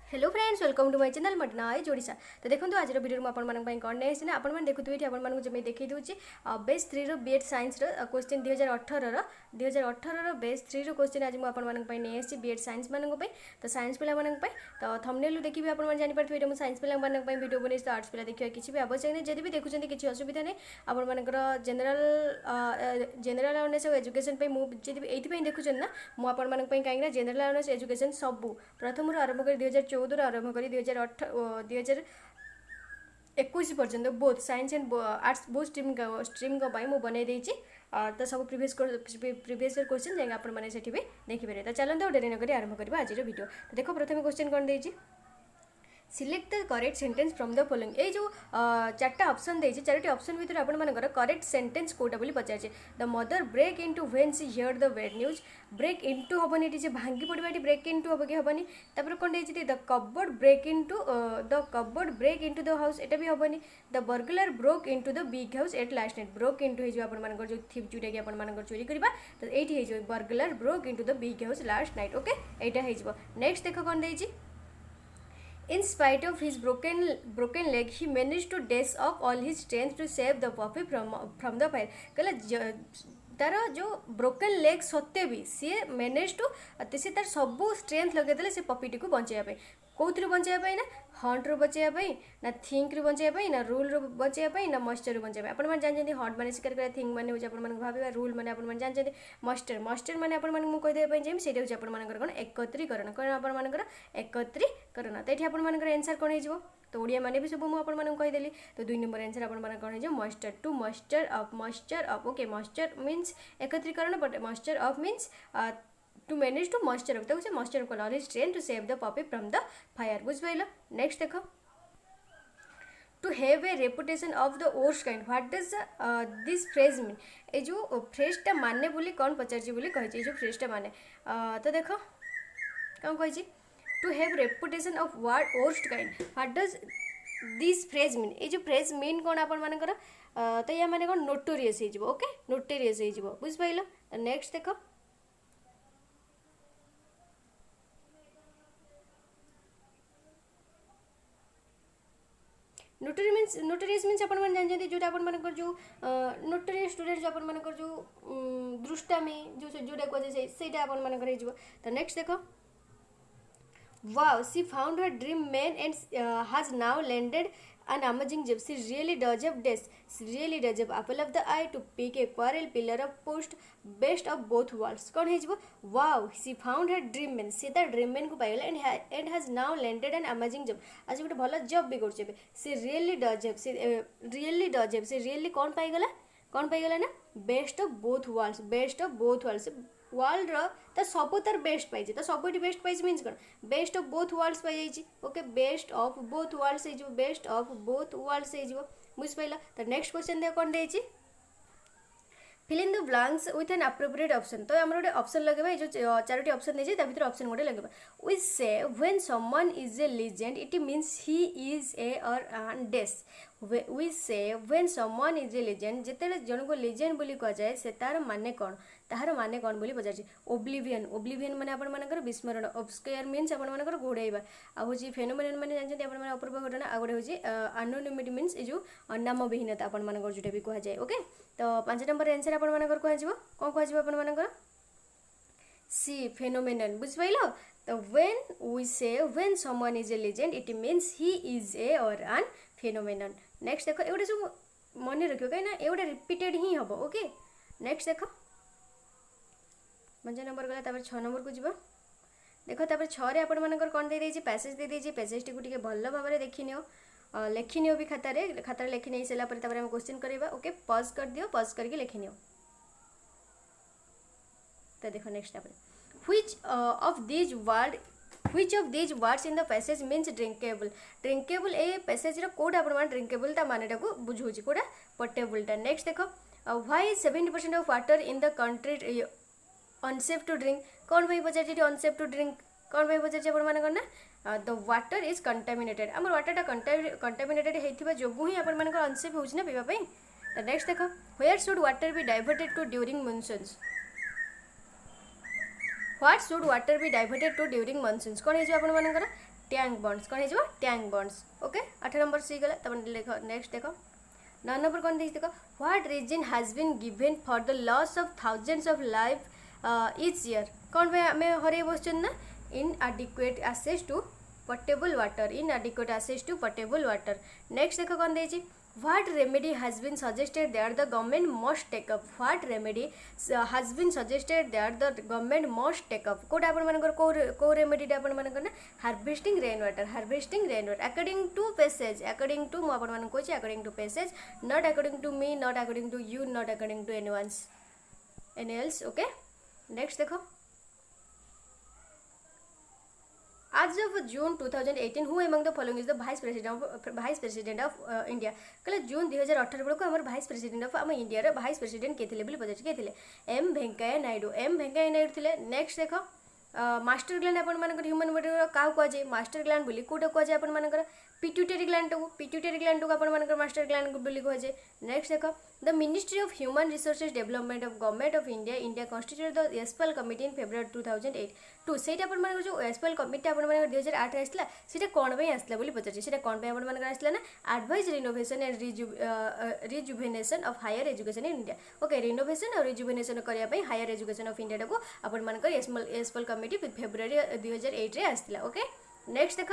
Hello friends, welcome to my channel मटना एज ओडिशा। तो देखो आज वीडियो में आपन कौन नहीं ना आपन देखुवे ये आपको जमी देखी दूसरी बेस 3 बीएड साइंस क्वेश्चन 2018 बेस 3 क्वेश्चन आज मुझे नहीं बीएड साइंस मानक तो साइंस पिला तो थंबनेल देखिए आप जापर ये साइंस पिला वीडियो बन तो आर्ट्स पिला देखिए किसी भी आवश्यक नहीं जब भी देखुं किसी असुविधा नहीं आपर जनरल अवेयरनेस और एजुकेशन मुझे ये देखुं ना मुझे कहीं जनरल अवेयरनेस एजुकेशन सबू प्रथम आरंभ कर 2014 आरंभ कर 2021 पर्यंत both science and arts both stream मुझे बनई देती तो सब प्रीवियस क्वेश्चन जाए आपने से भी देखिपारे। तो चलते डेरी नक आरंभ करवा आज वीडियो। तो देखो प्रथम क्वेश्चन कौन देती select the correct sentence from the following ये जो चार्टा ऑप्शन देती चारोटी ऑप्शन भितर आपर करेक्ट सेंटेंस कोटा बोली पचारे the mother break into when she hear the bad news break into हेनी ये भांगी पड़ा ये ब्रेक इनटू हम कि हेनी तापर कौन देती the cupboard break into the house एटा भी हेनी the burglar broke into the big house at last night broke into हो जो थिप जोटा कि आप चोरी करवा तो ये burglar broke into the big house last night okay यहाँ नेक्स्ट देख कौन देती In spite of his broken leg, he managed to dash off all his strength to save the puppy from the fire. कहला तार जो broken leg सत्ते भी सी manage to सी तार सब स्ट्रेंथ लगेदे से पपीटी को बचाई कौन बचाई ना हंट रू बचाई ना थिंक रू बचाई ना रूल रू बचाई ना मस्टर रू बचाई आप जानते हंट मैंने शिकार करा थिंक मैंने हूँ भाव रूल मैंने आप जानते मस्टर मस्टर मैंने आपदेवाई चाहिए से कौन एकत्रीकरण कौन आपर एकत्रीकरण तो ये आपर एनसर कौन हो तो ओडिया माने भी सब मुझे कहीदेली तो 2 नंबर आंसर आप कौन हो muster to muster up okay muster means एकत्रीकरण but muster up means to manage to muster up तो muster up all his train to save the puppy from the fire बुझल। नेक्स्ट देख to have a reputation of the worst kind what does this phrase mean ये जो फ्रेजटा माने बोली कौन पचार बोली कही जो फ्रेजटा माने तो देख कौन कही to have reputation of worst kind what does this phrase mean ये जो फ्रेज मीन कौन आपर तो या माने कौन नोटोरियस हो ओके नोटोरियस हो बुझल। नेक्स्ट देख नोटोरियस मीन्स आप जानते जो आपर जो नोटोरियस स्टूडेंट जो आपर जो दृष्टामी जो जोटा कहुए से आपर तो नेक्स्ट देख wow she found her dream man and has now landed an amazing job she really deserve this she really deserve apple of the eye to pick a quarrel pillar of post best of both worlds कौन है wow she found her dream man से तार dream man को पाइगला and has now landed an amazing job आज गोटे भल job भी कर she really deserve से really कौन पाइगला ना best of both worlds world रो सब तार बेस्ट पाई तो सब बेस्ट पाई मीन्स कौन बेस्ट ऑफ बोथ वर्ल्ड्स पाई okay best of both worlds best of both worlds बुझिपाल। तो नेक्स्ट क्वेश्चन देख कौन देती fill in the blanks with an appropriate option तो आम गोटे ऑप्शन लगे जो चारोटी ऑप्शन देती भर ऑप्शन गोटे लगे वी से when someone is a legend it means he is a और एन डेस वी से when someone is a legend जिते जन को लीजेंड बोली कहुए से तार माने कौन तार माने कौन बोली पचार ओब्लिवियन माने आपर विस्मरण ऑब्स्क्योर मीन्स आपर घोड़ाइबा आउ फेनोमेनन माने जानते आप अपूर्व घटना आ गोटे हूँ एनोनिमिटी मीन्स ये जो नामविहीनता आपर जोटा भी कहुए ओके। तो 5 नंबर आंसर आपर कौन कहर सी फेनोमेनन बुझिपाल। तो when someone is a legend it means he is a और एन फेनोमेनन। नेक्स्ट देख एगोटे सब मन रख कहीं एगोटे रिपीटेड ही हम ओके। नेक्स्ट देख 5 नंबर गला 6 नंबर को जीव देख 6 आपर कौन दे पैसेज दे पैसेज टी भल भाव में देखी नियो लिखि नियो भी खातार लिखि नहीं सारापर आम क्वेश्चन करवा ओके पज कर दियो पज करके लिखि नियो। तो देखो next which of these words in the passage means drinkable ए पैसेज कोटा आप ड्रिंकेबल ता मानेटा को बुझाऊँ कोटा पोर्टेबलटा। नेक्स्ट देख why 70% of water in the country unsafe to drink कौन भाई पचार अनसेफ टू ड्रिंक कौन भाई पचार आप ना द वाटर इज कंटामिनेटेड आम वाटरटा कंटामिनेटेड होता जो ही आप अनसेफ हो पीवाई। तो नेक्स्ट देख where should water be diverted to during monsoons what should water be diverted to during monsoons कौन हो टैंक बॉन्ड्स कौन हो टैंक बॉन्ड्स ओके 8 नंबर सी गला तब देख नेक्स्ट देख 9 नंबर कौन देख what reason has been given for the loss of thousands of life each year कौन पे आम हर बसन ना inadequate access to portable water inadequate access to portable water next देख कौन देछि What remedy has been suggested that the government must take up? What remedy has been suggested that the government must take up? कोड आपण मानकर को remedy आपण मानकर ना harvesting rain water according to passage according to मु आपण मानक कोछि according to passage not according to me not according to you not according to any else okay next देखो As of June 2018, who among the following is the vice president of India? कहले जून 2018 बेलू आम vice president of आम India vice president किए थे पचार किए M Venkaiah Naidu थे next देख मास्टर ग्लैंड आपण ह्यूमन बॉडी क्या कहुए मास्टर ग्लैंड बोली कौटा कहुए आपण पिट्यूटरी ग्लैंड को आपण मास्टर ग्लैंड बोली कहुए नेक्स्ट देख the ministry of human resources development of government of India constituted the SPL committee in February 2008 से जो एसपीएल कमिटी आप 2008 आसला से कौन पे आसला बोली पचार से कौन पे आपण आसला ना advise renovation and rejuvenation of higher education in India okay renovation और रिजुवेनेशन करने हायर एजुकेशन ऑफ इंडिया को आपण एसपीएल कमिटी फेब्रुआरी 2008 आसला ओके नेक्स्ट देख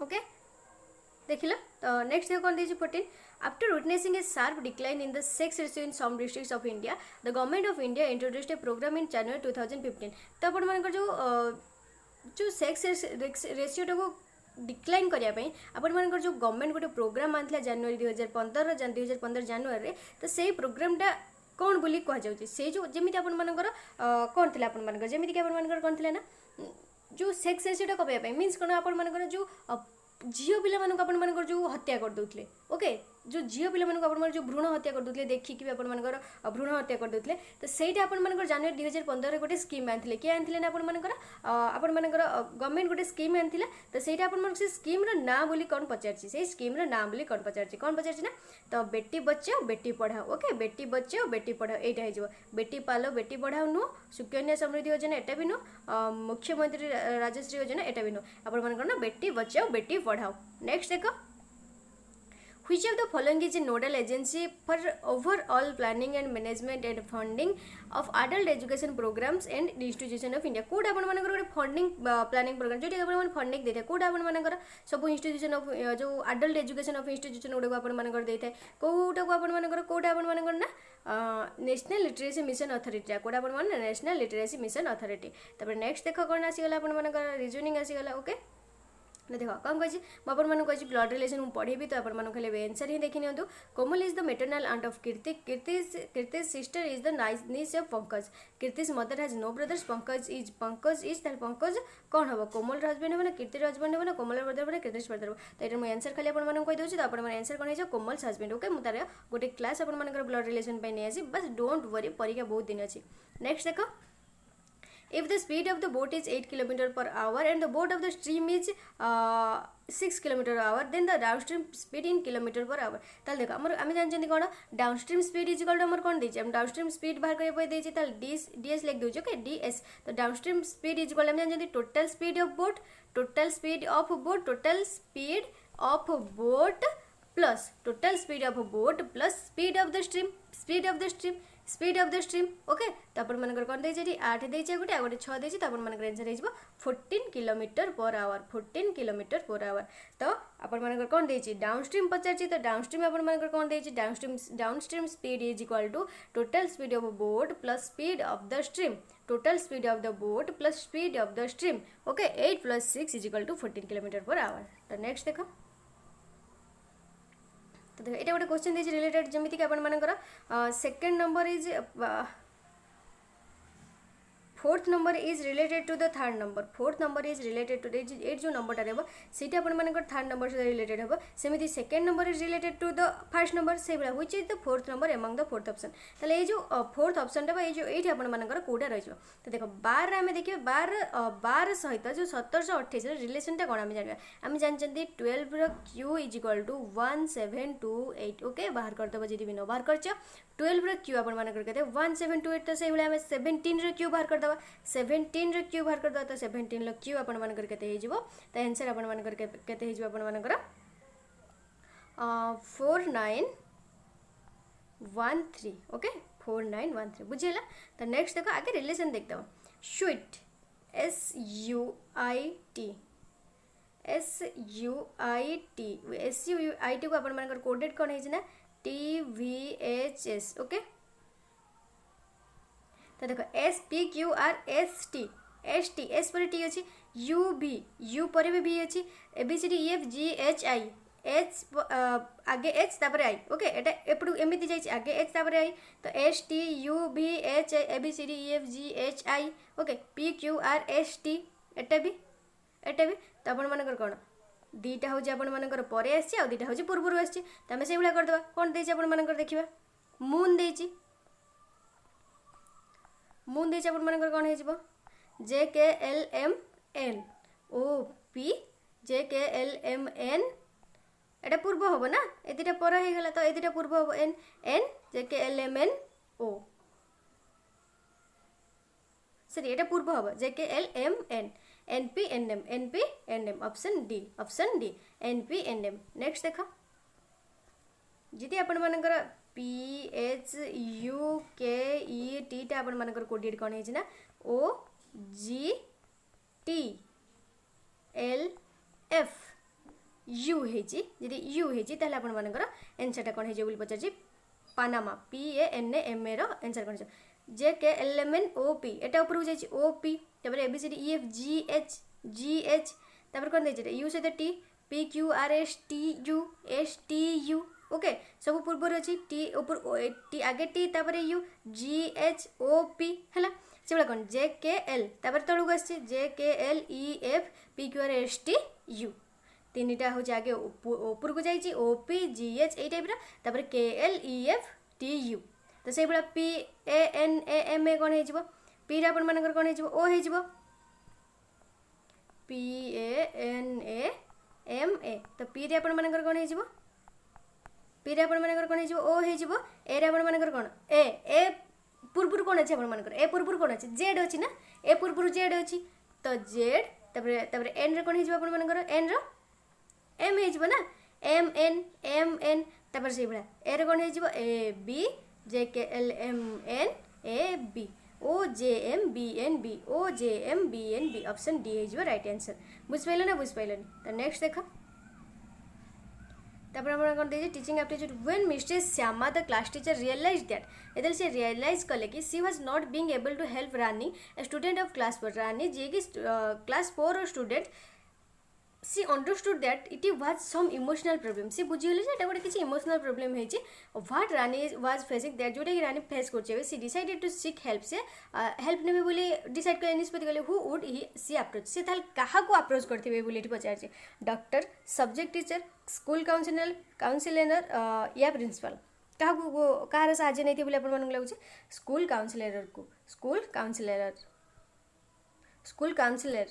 ओके देखिल तो नेक्स्ट देखो कौन देछि 14 after witnessing a sharp decline in the sex ratio in some districts of India the government of India introduced a programme in January 2015 तो अपन मानकर जो सेक्स रेशियो को डिक्लाइन करने आपण मानकर जो गवर्नमेंट गोटे प्रोग्राम आनला जनवरी 2015 जनवरी तो से प्रोग्रामटा कौन बोली कहुच्छे से जो जमी आपण मानकर कौन थी आपण मानकर जमी कि आपण मानकर कौन थी ना जो सेक्स रेशियोटा कमाई मीन्स कौन आपण मानकर जो झील पिला आपण मानकर जो हत्या कर दउथले ओके जो झील पिला आपण जो भ्रूण हत्या कर दउथले देखिकी आपण मानकर भ्रूण हत्या कर दउथले तो सेटा आपण मानकर जनवरी 2015 रे गोटे स्कीम आनथिले के आनथिले ना आपण मानकर गवर्नमेंट गोटे स्कीम आनथिला तो सेटा आपण मानकर से स्कीम रो ना बोली कौन पचारछि से स्कीम रो नाम बोली कौन पचारछि ना तो बेटी बचाओ बेटी पढ़ाओ ओके बेटी बचाओ बेटी पढ़ाओ एटा हे जो बेटी पालो बेटी पढ़ाओ नु सुकन्या समृद्धि योजना एटा भी नु मुख्यमंत्री राजश्री योजना एटा भी नु आपण मानकर ना बेटी बचाओ बेटी पढ़ाओ नेक्स्ट देखो Which of the following is a nodal agency for overall planning and management and funding of adult education programs and institution of India? Code आपण मानकर गोटे फंडिंग प्लानिंग प्रोग्राम जो आपण फंडिंग देते कोड आपण मानकर सब इंस्टीट्यूशन ऑफ जो adult education of institution गुडे आपण मानकर देते कोटा को आपण मानकर कोटा आपण मानकर ना national literacy mission authority code आपण मान नेशनल लिटरेसी मिशन अथॉरिटी तब नेक्स्ट देखो कौन आसीगला आपण मानकर रीजनिंग आसीगला ओके देख कौन कही मुझे ब्लड रिलेशन मुझे पढ़ेबी तो आप खाली आंसर ही देखी नियंतु Komal is the maternal aunt of Kirti Kirti sister is the niece of Pankaj Kirti's mother has no brothers Pankaj is Pankaj कौन हम कोमल हजबैंड हो ना कीर्तिर हजबैंड हो ना कोमल ब्रदर हो कीर्तिस ब्रदर हो तो ये मुझे आंसर खाली आपको तो आप आंसर कौन है कोमल हजबैंड ओके मुझे गोटे क्लास आप ब्लड रिलेशन नहीं आसी बस डोंट वरी परीक्षा बहुत दिन अच्छी नेक्स्ट देख If the speed of the boat is 8 km per hour and the boat of the stream is 6 km per hour, then the downstream speed in kilometer per hour. ताल देखो आम जानते कौन downstream speed is equal to आम कौन देछि downstream speed बाहर करके ताल ds लिख दूचे ओके ds तो डाउनस्ट्रीम स्पीड इज इक्वल आम जानते total speed of boat total speed of boat plus total speed of boat plus speed of the stream okay तो आप कौन देछि 8 देछि गोटे आ गोटे 6 देछि तो आप आंसर हो 14 kilometre per our 14 kilometre per hour तो आप कौन देछि डाउनस्ट्रीम पचारछि तो डाउनस्ट्रीम आप कौन देछि downstream speed is equal to total speed of boat plus speed of the stream total speed of the boat plus speed of the stream okay 8 + 6 is equal to 14 kilometre per hour तो next देखो तो देखो ये गोटे question देछि related जमीती कि आपण मानकर second number is fourth number is related to the third number fourth number is related to ये जो नंबरटा रहा सीटा आप थर्ड नंबर सहित रिलेटेड हम सेमती second number is related to the first number से भाई which is the fourth number among the fourth option ताले ये जो फोर्थ ऑप्शन ये जो ये आपर कौटा रही तो देख 12 आम देखिए 12 सहित जो 1728 रिलेशनटा कौन आम जाना आम जानते 12 q is equal to 1728 okay बाहर करदेव जी भी न बाहर कर 12 क्यू आपण मानकर केते 1728 तो से आम 17 रो क्यू बाहर करदबा 17 रो क्यू बाहर करदबा तो 17 लो क्यू आपण मानकर केते हे जिवो तो आंसर आपण मानकर केते हे जिवो आपण मानकर 4913 ओके 4913 बुझिला। तो नेक्स्ट देखो आगे रिलेशन देखते हो स्वीट SUIT SUIT को अपन मानकर कोडेड कौन है ना TVHS ओके। तो देखो SPQRST ST S पर T अच्छी UV U पर भी V अच्छी ABCDEFGHI H आगे H तापर I ओके एटा एपडू एमिति जाई आगे H तापर I तो STUVH ABCDEFGHI ओके PQRST एटा भी तो आपण मानकर कोन दीटा हो आपण मानकर परे आसी आ दीटा हो पूर्व आसी तो आम से कर दबा कोन देछि आपण मानकर देखिबा मून देछि आपण मानकर कोन हे जिवो JKLMN OP JKLMN एटा पूर्व होबो ना ए दीटा पर हे गेला तो ए दीटा पूर्व होबो N JKLMN O सॉरी एटा पूर्व होबो JKLMN NPNM option D NPNM। Next देखो जिति आपण मानकर PHUKET टा आपण मानकर कोडेड कोन हे ना OGTLF U हेची जदि U हेची ताले आपण मानकर आंसर टा कोन हे जे बोली पचार छी पानामा PANAMA रो आंसर कोन छ JKLMN OP एटा ऊपर हो जाई छी OP तबरे ABCDEFGH तबर कोन दे छै U से T PQRSTU STU ओके सब पूर्व अछि T ऊपर T आगे T तबरे U GHOP हला सेबला कोन JKL तबर तळुक आछि JKLEF PQRSTU तीनटा हो आगे ऊपर को जाई OPGH ए टाइप रा तबर KLEFTU तो से बड़ा PANAMA कोन हे जिवो P रा अपन मानकर कोन हे जिवो O हे जिवो PANAMA तो P रे अपन मानकर कोन हे जिवो P रे अपन मानकर कोन हे जिवो O हे जिवो A रे अपन मानकर कोन A पूर्वपुर कोन अछि अपन मानकर A पूर्वपुर कोन अछि Z अछि ना A पूर्वपुर Z अछि तो Z तबरे N रे कोन हे जिवो अपन मानकर N रो M हे जिवो ना MN तबर से बड़ा A रे कोन हे जिवो AB JKLMN AB OJMBNB option D है जो राइट आंसर बुझ पाइल ना बुझ पाइल तो नेक्स्ट देखो तपर हम कोन दे teaching aptitude when mister Shyama the class teacher realise that एदल से रियलाइज कले कि she was not being able to help Rani a student of class 4 Rani जे कि class 4 student she understood that it was some emotional problem she बुझिले जे एटा गोटे किछि इमोशनल प्रॉब्लम हे छि what Rani was facing that जोटा कि रानी फेस करछे she decided to seek help से हेल्प नेबे बोली डिसाइड करे निष्पत्ति कले who would he see approach से ताल काहा को अप्रोच करथिबे बोली एठी पचार छै doctor subject teacher school counsellor या प्रिंसिपल काहा को काहार साहाय्य नैति बोली अपन मन लागु छै school counsellor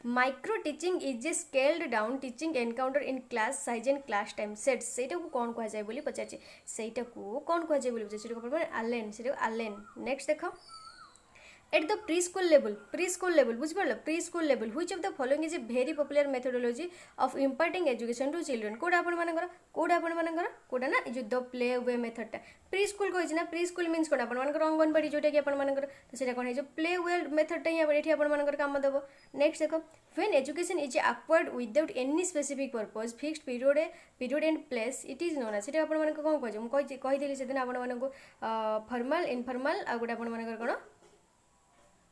micro teaching is a scaled down teaching encounter in class size and class time sets सेटा को कौन कह जाय बोली पचार सेटा को कौन कह जाय बोली पचार सेटा को आलेन सेटा आलेन नेक्स्ट देखो at the pre school level बुझ पड़लो pre school level which of the following is a very popular methodology of imparting education to children कोडा आपण मानकर कोडा ना जो द प्ले वे मेथड टा प्री स्कूल कहि ना प्री स्कूल मींस कोडा आपण मानकर अंगनवाड़ी जोटा कि आपण मानकर तो सेटा कोन है जो प्ले वे मेथड टा एठी आपण मानकर काम देबो नेक्स्ट देखो when education is acquired without any specific purpose fixed period and place it is known as सेटा आपण मानकर कोन कहि हम कहि देली सेदिन आपण मानकर फॉर्मल इनफॉर्मल आ गोटा आपण मानकर कोन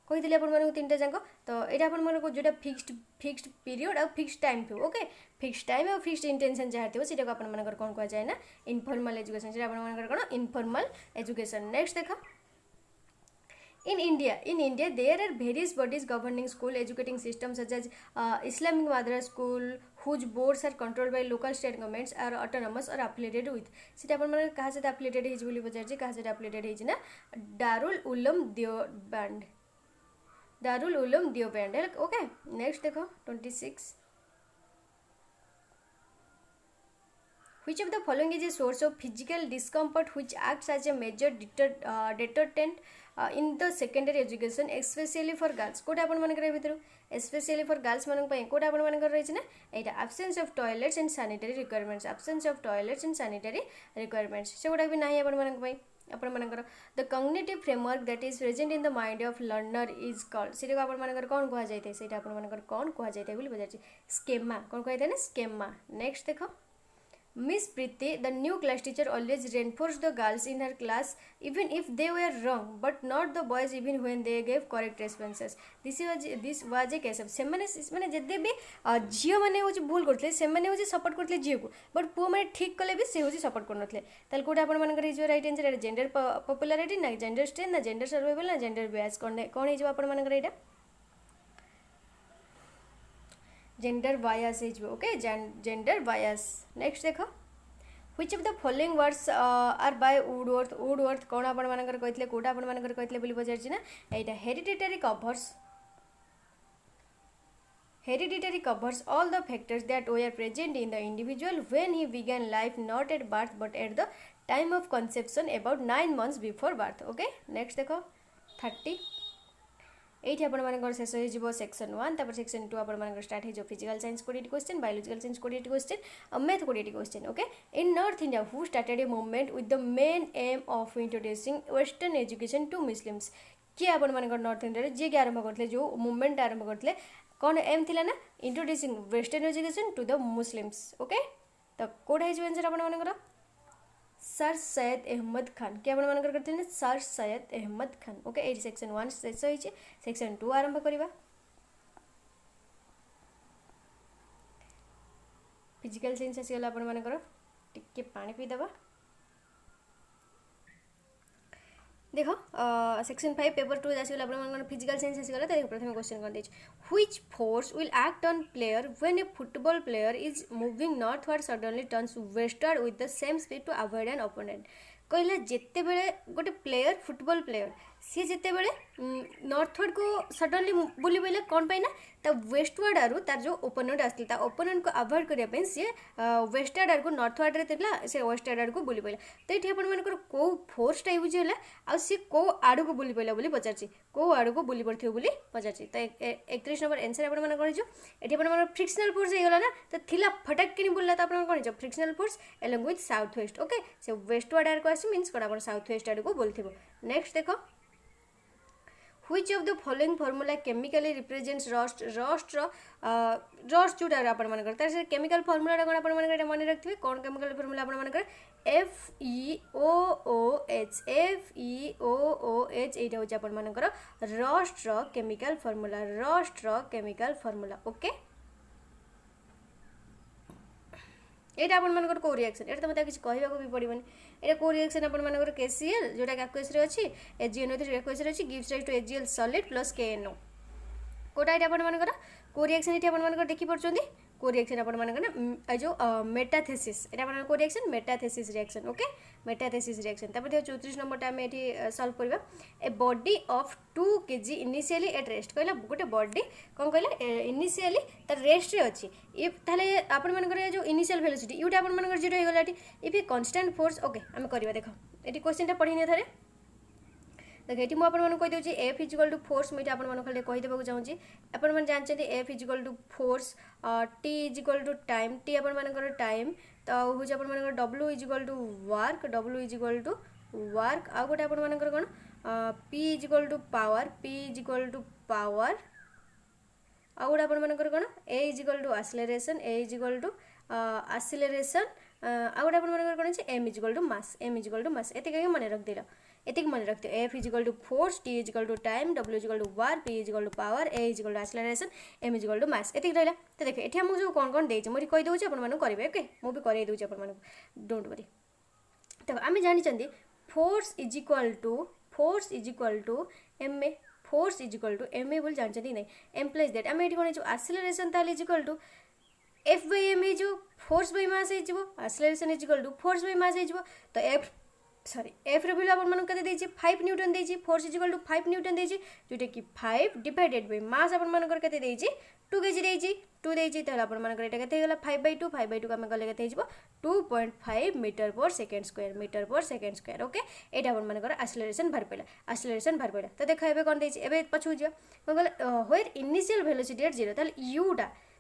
कही अपन मानक तीन जाक तो यहाँ अपन मानक जो फिक्स्ड पीरियड और फिक्स्ड टाइम थो ओके फिक्स्ड टाइम और फिक्स्ड इंटेंशन जहाँ थो सीटा को अपन मानकर कौन कह जाए ना इनफॉर्मल एजुकेशन से अपन मानकर कौन इनफॉर्मल एजुकेशन नेक्स्ट देखो in India there are various bodies governing school educating systems such as Islamic Madras School whose boards are controlled by local state governments are autonomous or affiliated with सीटा अपन माने कहाँ से affiliated है बोली बचार जी कहाँ से affiliated है ना दारुल उलूम देवबंद ओके नेक्स्ट देखो 26 Which of the following is a source of physical discomfort which acts as a major deterrent in the secondary education, especially for girls? Kota आपण मानकर भितर especially for girls मानक पय कोटा आपण मानकर रहिछ ना एटा absence of toilets and sanitary requirements, absence of toilets and sanitary requirements सेगुडा भी नाही आपण मानक पय आपण मानकर the cognitive framework that is present in the mind of learner is called सेटा आपण मानकर कोन कहै जायते सेटा आपण मानकर कोन कहै जायते बोली बजाछि schema कोन कहै ना schema. नेक्स्ट देखो Miss Preeti, the new class teacher, always reinforced the girls in her class even if they were wrong, but not the boys even when they gave correct responses. This was a case of सेमाने जदे भी झियो माने होची भूल करथले सेमाने होची support करथले झियो को but पुओ माने ठीक कले भी से होची सपोर्ट करनथले ताल कोडा आपण मानकर हिजो राइट आंसर जेंडर पॉपुलैरिटी ना जेंडर स्ट्रेंथ ना जेंडर सर्वाइवल ना जेंडर बियस कोन हिजो आपण मानकर एटा जेंडर बायस है ओके जेंडर बायस. नेक्स्ट देखो which of the following words are by Woodworth कौन आपण मानकर कहथिले कोटा आपण मानकर कहथिले बोली पचारछि ना एटा hereditary covers all the factors that were present in the individual when he began life, not at birth but at the time of conception about 9 months before birth. okay next देखो 30 एठी आपण मानकर शेष हो जिवो सेक्शन 1 तापर section 2 आपण मानकर स्टार्ट हे जो physical science 20 question biological science 20 question math 20 question. Okay in North India who started a movement with the main aim of introducing western education to Muslims कि आपण मानकर नॉर्थ इंडिया रे जे के आरंभ करथले जो मूवमेंट आरंभ करथले कोन एम थिला ना introducing western education to the Muslims. Okay तो कोड है जो आंसर आपण मानकर सर सैयद अहमद खान कि आपण मानकर करथिले ना सर सैयद अहमद खान. ओके एठी सेक्शन 1 शेष होइछे सेक्शन 2 आरंभ करिवा. फिजिकल साइंस आसीगला आपण मानकर टिके पानी पी दबा. देखो सेक्शन 5 पेपर 2 आसीगला आपण मानकर फिजिकल साइंस आसीगला त प्रथम क्वेश्चन कर देछि which force will act on player when a football player is moving northward suddenly turns westward with the same speed to avoid an opponent. कहले जेते बेले गोटे प्लेयर फुटबॉल प्लेयर सी जेते बेले नॉर्थवर्ड को सडनली बुली बोले कौन पाइना ता वेस्टवर्ड आरु तार जो ओपोनेंट आसला ता ओपोनेंट को अवॉइड करिया पे सी वेस्टवर्ड आर को नॉर्थवर्ड रे तेला से वेस्टवर्ड आर को बुली बोला. तो एठी आपण मानकर को फोर्स टाइप बुझी होला आ सी को आडू को बुली बोला बोली पचारछि को आडू को बुली पड़थियो बोली पचारछि. तो 31 नंबर आंसर आपण मानकर जो एठी आपण मानकर फ्रिक्शनल फोर्स हे होला ना तो थिला फटक किनी बोलला त आपण कोन जो frictional force along with south west. Okay से वेस्टवर्ड आर को आसी मींस कोन आपण साउथ वेस्ट आर को बोलथिबो. नेक्स्ट देखो which of the following formula chemically represents rust rust जोटा आपण मन करता है केमिकल फार्मूला कोन आपण मन कर मन रखथिबे कोन केमिकल फार्मूला आपण मन कर FeOOH एटा होचे आपण मन कर रस्ट रो केमिकल फार्मूला. ओके एटा आपण मानकर को रिएक्शन एटा त मते किछ कहबा को भी पड़िबनी एटा को रिएक्शन आपण मानकर KCl जोटा एक्वस रे अछि HNO3 एक्वस रे अछि gives rise to HCl solid plus KNO. कोटा एटा आपण मानकर को रिएक्शन एटा आपण मानकर देखि पड़चोंदी को रिएक्शन आपण मानकर जो मेटाथेसिस एटा आपण को reaction metathesis reaction. Okay metathesis reaction तापर 34 नंबर टा हम एठी सॉल्व करबा. A body of 2 kg initially at rest कहला गोटे बॉडी कोन कहला इनिशियली त रेस्ट रे अछि इफ ताले आपण मानकर जो इनिशियल वेलोसिटी युटा आपण मानकर जीरो हे गला एठी if a constant force. Okay हम करबा देखो एठी क्वेश्चन टा पढिने थारे देखो ये मुझे कही दूसरी एफ इजिकल टू फोर्स मुझे आपको खाली कहीदेक चाहूँगी आपने जानते F is equal to force T is equal to time T आपर टाइम तो हूँ आप डब्ल्यू इजिकल टू वर्क आउ गोटे आपर कौन पी इजिकल टू पावर आउ गोटे आपर कौन ए इजिकल टू आसिलेरेसन आउ गोटे आपर कौन एम इजिकल टू मास एत मन रखिदेल एतिक मन रखते F is equal to force T is equal to time W is equal to work P is equal to power A is equal to acceleration M is equal to mass एतिक रहा. तो देखे ये आमको जो कौन कौन देती मुझे कही दूसरी आपको करेंगे. ओके मुझे कर दूसरी आप डोंट वरी. तो आम जानते force is equal to m a बोली जानते ना एम्प्लाइज दैट आम ये कौन एक्सेलरेशन ताल इजिकल टू F/m हो फोर्स बाय मास हो acceleration is equal to force by mass हो. तो सॉरी एफ रो वैल्यू आपन कते देछि 5 न्यूटन देछि force is equal to 5 newton देछि जोटा कि 5 डिवाइडेड बाय मास आपन मानकर कते देछि 2 केजी देछि 2 देछि त आपन मानकर एटा कते गेला 5/2 को हम गले कते हिजबो 2.5 मीटर पर सेकंड स्क्वायर ओके एटा आपन मानकर एक्सेलरेशन भर पइला त देखा एबे कोन देछि एबे पछु जियो कोन गले व्हेयर इनिशियल वेलोसिटी एट 0 ताले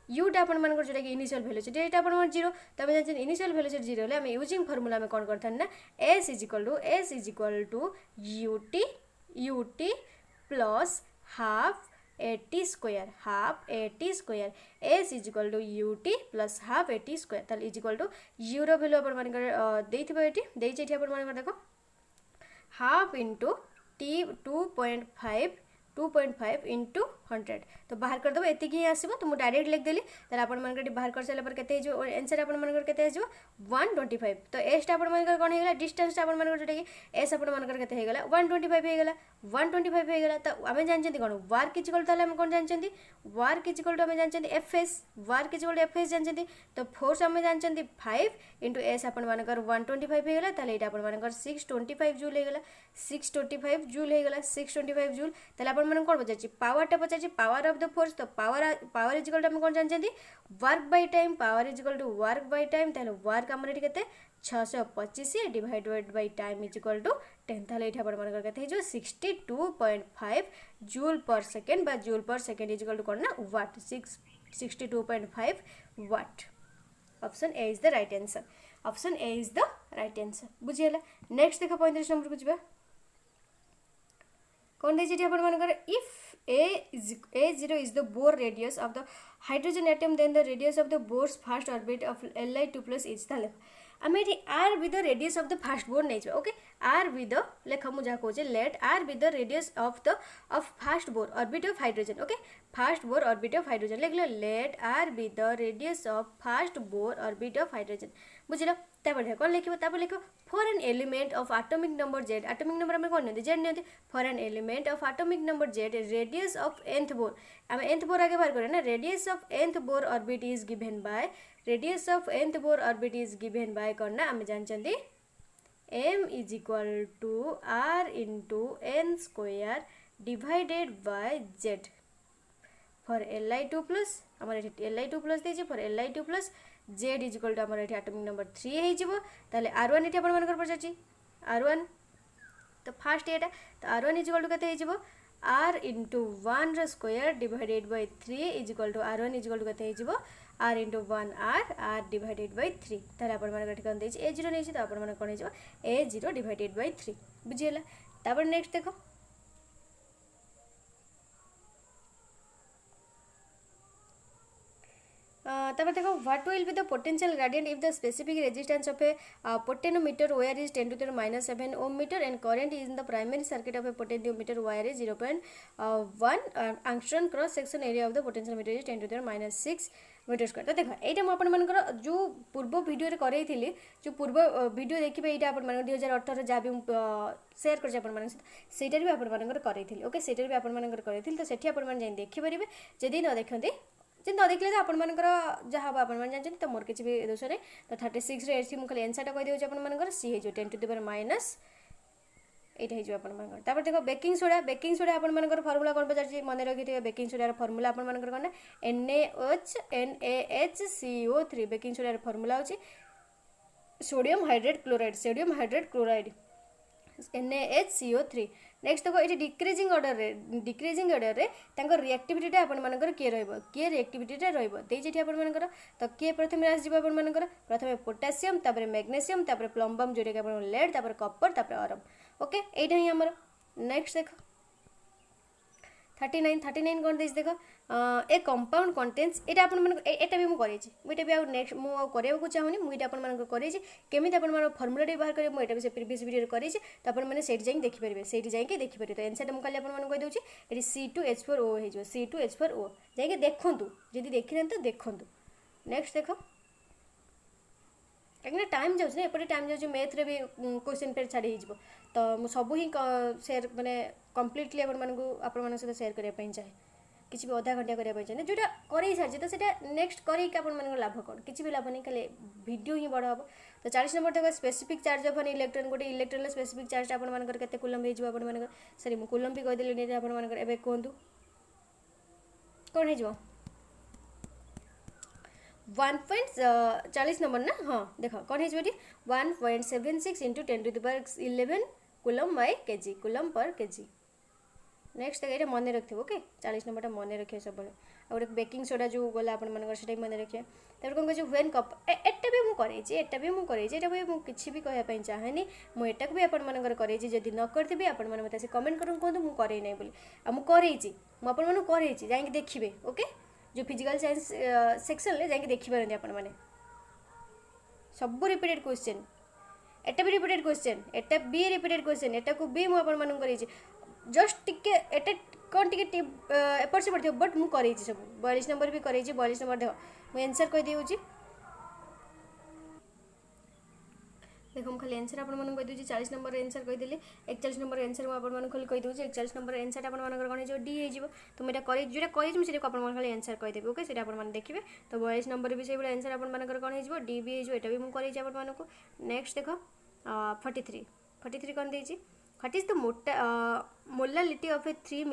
यूटा अपन मानकर जोटा कि इनिशियल वेलोसिटी एटा अपन 0 तबे जान इनिशियल वेलोसिटी 0 ले हम यूजिंग फार्मूला में कोन करथन ना s is equal to ut plus half at square s is equal to ut plus half at square ताले इज इक्वल टू u रो वैल्यू अपन मानकर देथिबो एटी देछि एटी अपन मानकर देखो हाफ इनटू t 2.5 इंटू 100 तो बाहर कर दबो एति ही आसीबो तो मु डायरेक्ट लिख देली त अपन मानकर बाहर कर साला पर केते जो आंसर अपन मानकर केते जो 125 तो एस टा अपन मानकर कोन हेगला डिस्टेंस टा अपन मानकर जोटा कि एस अपन मानकर केते हेगला 125 हेगला 125 हेगला त हमें जानचंती कोन वर्क इज इक्वल ताले हम कोन जानचंती वर्क इज इक्वल टू हमें जानचंती FS work is equal to FS जानचंती तो फोर्स हमें जानचंती 5 इंटू एस अपन मानकर 125 हेगला ताले एटा अपन मानकर 625 जूल हेगला 625 जूल हेगला 625 जूल ताले अपन मन कोन बचाची पावर टा बचाची पावर ऑफ द फोर्स तो पावर इज इक्वल टू हम कोन जानचंती work by time power is equal to work by time ताले वर्क हमर एटी केते 625 divided by time is equal to 10 ताले एटा अपन मानकर केते जो 62.5 जूल पर सेकंड बा joule per second is equal to कोन ना watt 62.5 watt option A is the right answer बुझियला नेक्स्ट देखो 35 नंबर को जिबा कौन देछि अपन मानकर if a0 is the Bohr radius of the hydrogen atom then the radius of the Bohr's first orbit of Li2 plus is ताले आम ये r with the radius of the first Bohr नहीं ओके r with the लेख मु जा कहूँ let r with the radius of first Bohr orbit of hydrogen okay first Bohr orbit of hydrogen लिख लो let r with the radius of first Bohr orbit of hydrogen बुझिलो तापर कौन लिखिबो तापर लिखो for an element of atomic number z atomic number हमें कौन नहीं z नहीं for an element of atomic number z radius of nth Bohr हमें nth Bohr आगे बाहर करें ना radius of nth Bohr orbit is given by करना हमें जानचंदी m is equal to r into n square divided by z for Li2 plus हमारे Li2 plus देछि for Li2 plus z is equal to हमारे atomic number 3 हे जिवो ताले r1 एठी अपन मानकर पचाची r1 तो फर्स्ट एटा तो r1 is equal to कते हे जिवो r into 1 rho square divided by 3 is equal to r1 is equal to कते हे जिवो r into 1 r divided by 3 ताले अपन मानकर एठी कोन देछि a0 नेछि तो अपन मानकर कोन हे जिवो a0 divided by 3 बुझियला तापर नेक्स्ट देखो तब देखो what will be the potential gradient if the specific resistance of a potentiometer wire is 10 to the minus 7 ohm meter and current is in the primary circuit of a potentiometer wire is 0.1 angstrom cross section area of the potentiometer is 10 to the minus 6 metre square तो देखो एटा मु अपन मानकर जो पूर्व video रे करई थिली जो पूर्व वीडियो देखिबे एटा अपन मानकर 2018 जा भी शेयर कर अपन मानकर सेटा भी अपन मानकर करई थिली ओके सेटा भी अपन मानकर करई थिली तो सेठी अपन मान जाई देखि परिबे जदी न देखंती जे न देखले अपन मानकर जहा अपन मान जानछन तो मोर किछि भी दोष रे तो 36 रे एसी मु खाली आंसर टा कहि देउ अपन मानकर सी हे जो 10 टू द पावर माइनस 8 हे जो अपन मानकर तापर देखो बेकिंग सोडा अपन मानकर फार्मूला कोन पचारछि मने रखि थे बेकिंग सोडा रे फार्मूला अपन मानकर कोन NaHCO3 बेकिंग सोडा रे फार्मूला होछि sodium hydrate chloride NaHCO3 next देखो ये डिक्रीजिंग ऑर्डर रे तांको रिएक्टिविटी टा अपन मानकर के रहबो के रिएक्टिविटी टा रहबो देइ जेठी अपन मानकर तो के प्रथम रास जीव अपन मानकर प्रथमे पोटेशियम तापर मैग्नीशियम तापर प्लम्बम जोरे के अपन लेड तापर कॉपर तापर आयरन ओके एटा ही हमर नेक्स्ट देखो 39 कोन देस देखो ए कंपाउंड कंटेन्स एटा अपन मन एटा भी मु करै छी एटा भी आ नेक्स्ट मु आ करबा को चाहूनी मु एटा अपन मन करै छी केमिति अपन मन फार्मूला रे बाहर करे मु एटा भी से प्रीवियस वीडियो रे करै छी त अपन माने सेठी जाई देखि परबे सेठी जाई के देखि परबे तो आंसर मु काली अपन मन कहि दउ छी एटी C2H4O हे जो C2H4O जाई के देखंतु जदी देखिनन तो देखंतु नेक्स्ट देखो एकने टाइम जाउछ ने एपटे टाइम जाउछ मैथ रे भी क्वेश्चन पेपर छाडी हिजबो तो मु सब ही शेयर माने कंप्लीटली अपन मन को अपन मन से शेयर करिया पई चाहे किसी भी आधा घंटा करिया पई चाहे जोटा करै सारछि तो सेटा नेक्स्ट करै के अपन मन को लाभ कोन किछि भी लाभ नै खाली वीडियो ही बड़ हबो तो 40 नंबर देखो specific charge of an electron गोटे इलेक्ट्रॉन स्पेसिफिक चार्ज आपण मानकर केते कूलम हे जिवो आपण मानकर सॉरी मु कूलम भी कह देली नै आपण मानकर एबे कोंतु कोन हे जिवो 1.40 नंबर ना हाँ देख कौन है 1.76 into 10⁻11 coulomb by KG coulomb per KG. Next देखिए मन रखिए ओके 40 नंबर मन रखिए सब गोटे बेकिंग सोडा जो गला आप मन रखिए तब कौन कह व्वेन कप एटा भी मुझे एटा भी मुझे भी कहवाई चाहेनी मुझे भी आपंकर जदि न करी आपण मैंने मत कमेंट कर कहूँ मुझे ना बोली मुझे जाकि देखिए ओके जो फिजिकल साइंस सेक्शन ले जाकि देखिपारती आपण मैंने सब रिपीटेड क्वेश्चन एटा भी रिपीटेड क्वेश्चन एटा भी रिपीटेड क्वेश्चन एटा को भी मुझे जस्ट टिके एटा कौन टिके एपट से पड़े बट मुझे सब 42 नंबर भी कर 42 नंबर देख मुझे आंसर कह दूँ देख मुझे खाली आंसर आपको कहीदे 40 नंबर आंसर कहीदेली 41 नंबर आंसर मुझे खाली कहीदे 41 नंबर आंसर आप कौन हो डी हो तो मुझे जोटा करी खाली आंसर कहीदेवी ओके से देखिए तो 42 नंबर भी से आंसर आप कौन हो डी भी हो भी मुझे नेक्स्ट देख 43 कौन देती what is the molality of A 3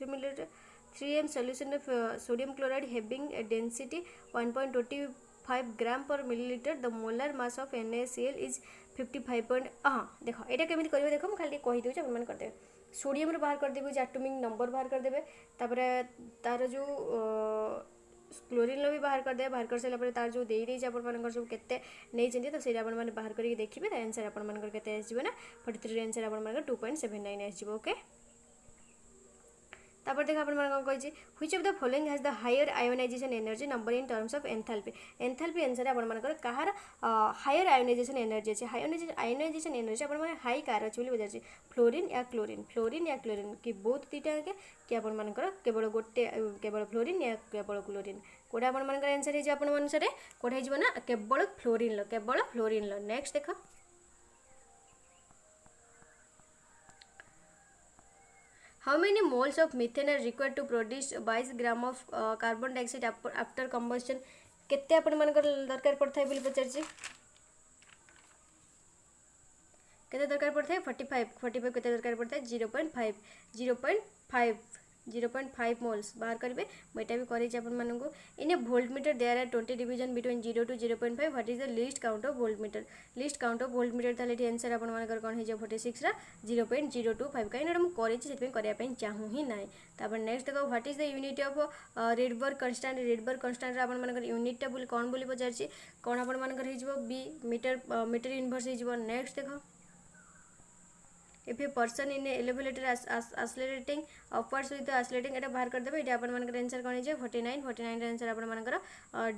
millilitre 3m solution of sodium chloride having a density 1.25 gram per milliliter the molar mass of NaCl is 55 point हाँ देख यहाँ केमी कर देख मुझे खाली कहीदे आप करदे सोडियम बाहर करदेवे एटॉमिक नंबर बाहर करदेवे तार जो क्लोरीन भी बाहर करदे बाहर कर सारा तार जो दे आप सब के तो सही आप बाहर करके देखिए आंसर आपर के ना 43 आंसर आप 2.79 आसो ओके तापर देख आपण कौन कही which of the following has the higher ionisation energy number in terms of enthalpy enthalpy answer आपनकर कहार हायर आयोनाइजेशन एनर्जी अच्छे आयोनाइजेशन एनर्जी आप हाई कार अच्छे पचार फ्लोरीन या क्लोरीन कि बहुत दीटा कि आपर केवल गोटे केवल फ्लोरीन या केवल क्लोरीन कोटा आपर आंसर है अनुसार कोटा हो ना केवल फ्लोरीन लो नेक्स्ट देख How many moles of methane are required to produce 22 gram of carbon dioxide after combustion? केते आपण मानकर दरकार पड़ता है बोली पचार केते दरकार पड़ता है 45 केते दरकार पड़ता है 0.5 मोल्स बाहर करेंगे मुझे भी करें in a voltmeter there are 20 division between 0 to 0.5 what is the least count of voltmeter ताले आंसर आप कौन हो 46 0.025 कहीं मुझे करने चाहूँ ही ना तापर नेक्स्ट देखो what is the unit of Rydberg constant आप यूनिटा बोली कौन बोली पचार कौन आप बी मीटर इनवर्स हो नेक्स्ट देखो if a person in elevator accelerating upwards with accelerating एटा बाहर करदेबे एटा आपन मानकर आंसर कोन हे 49 आंसर आपन मानकर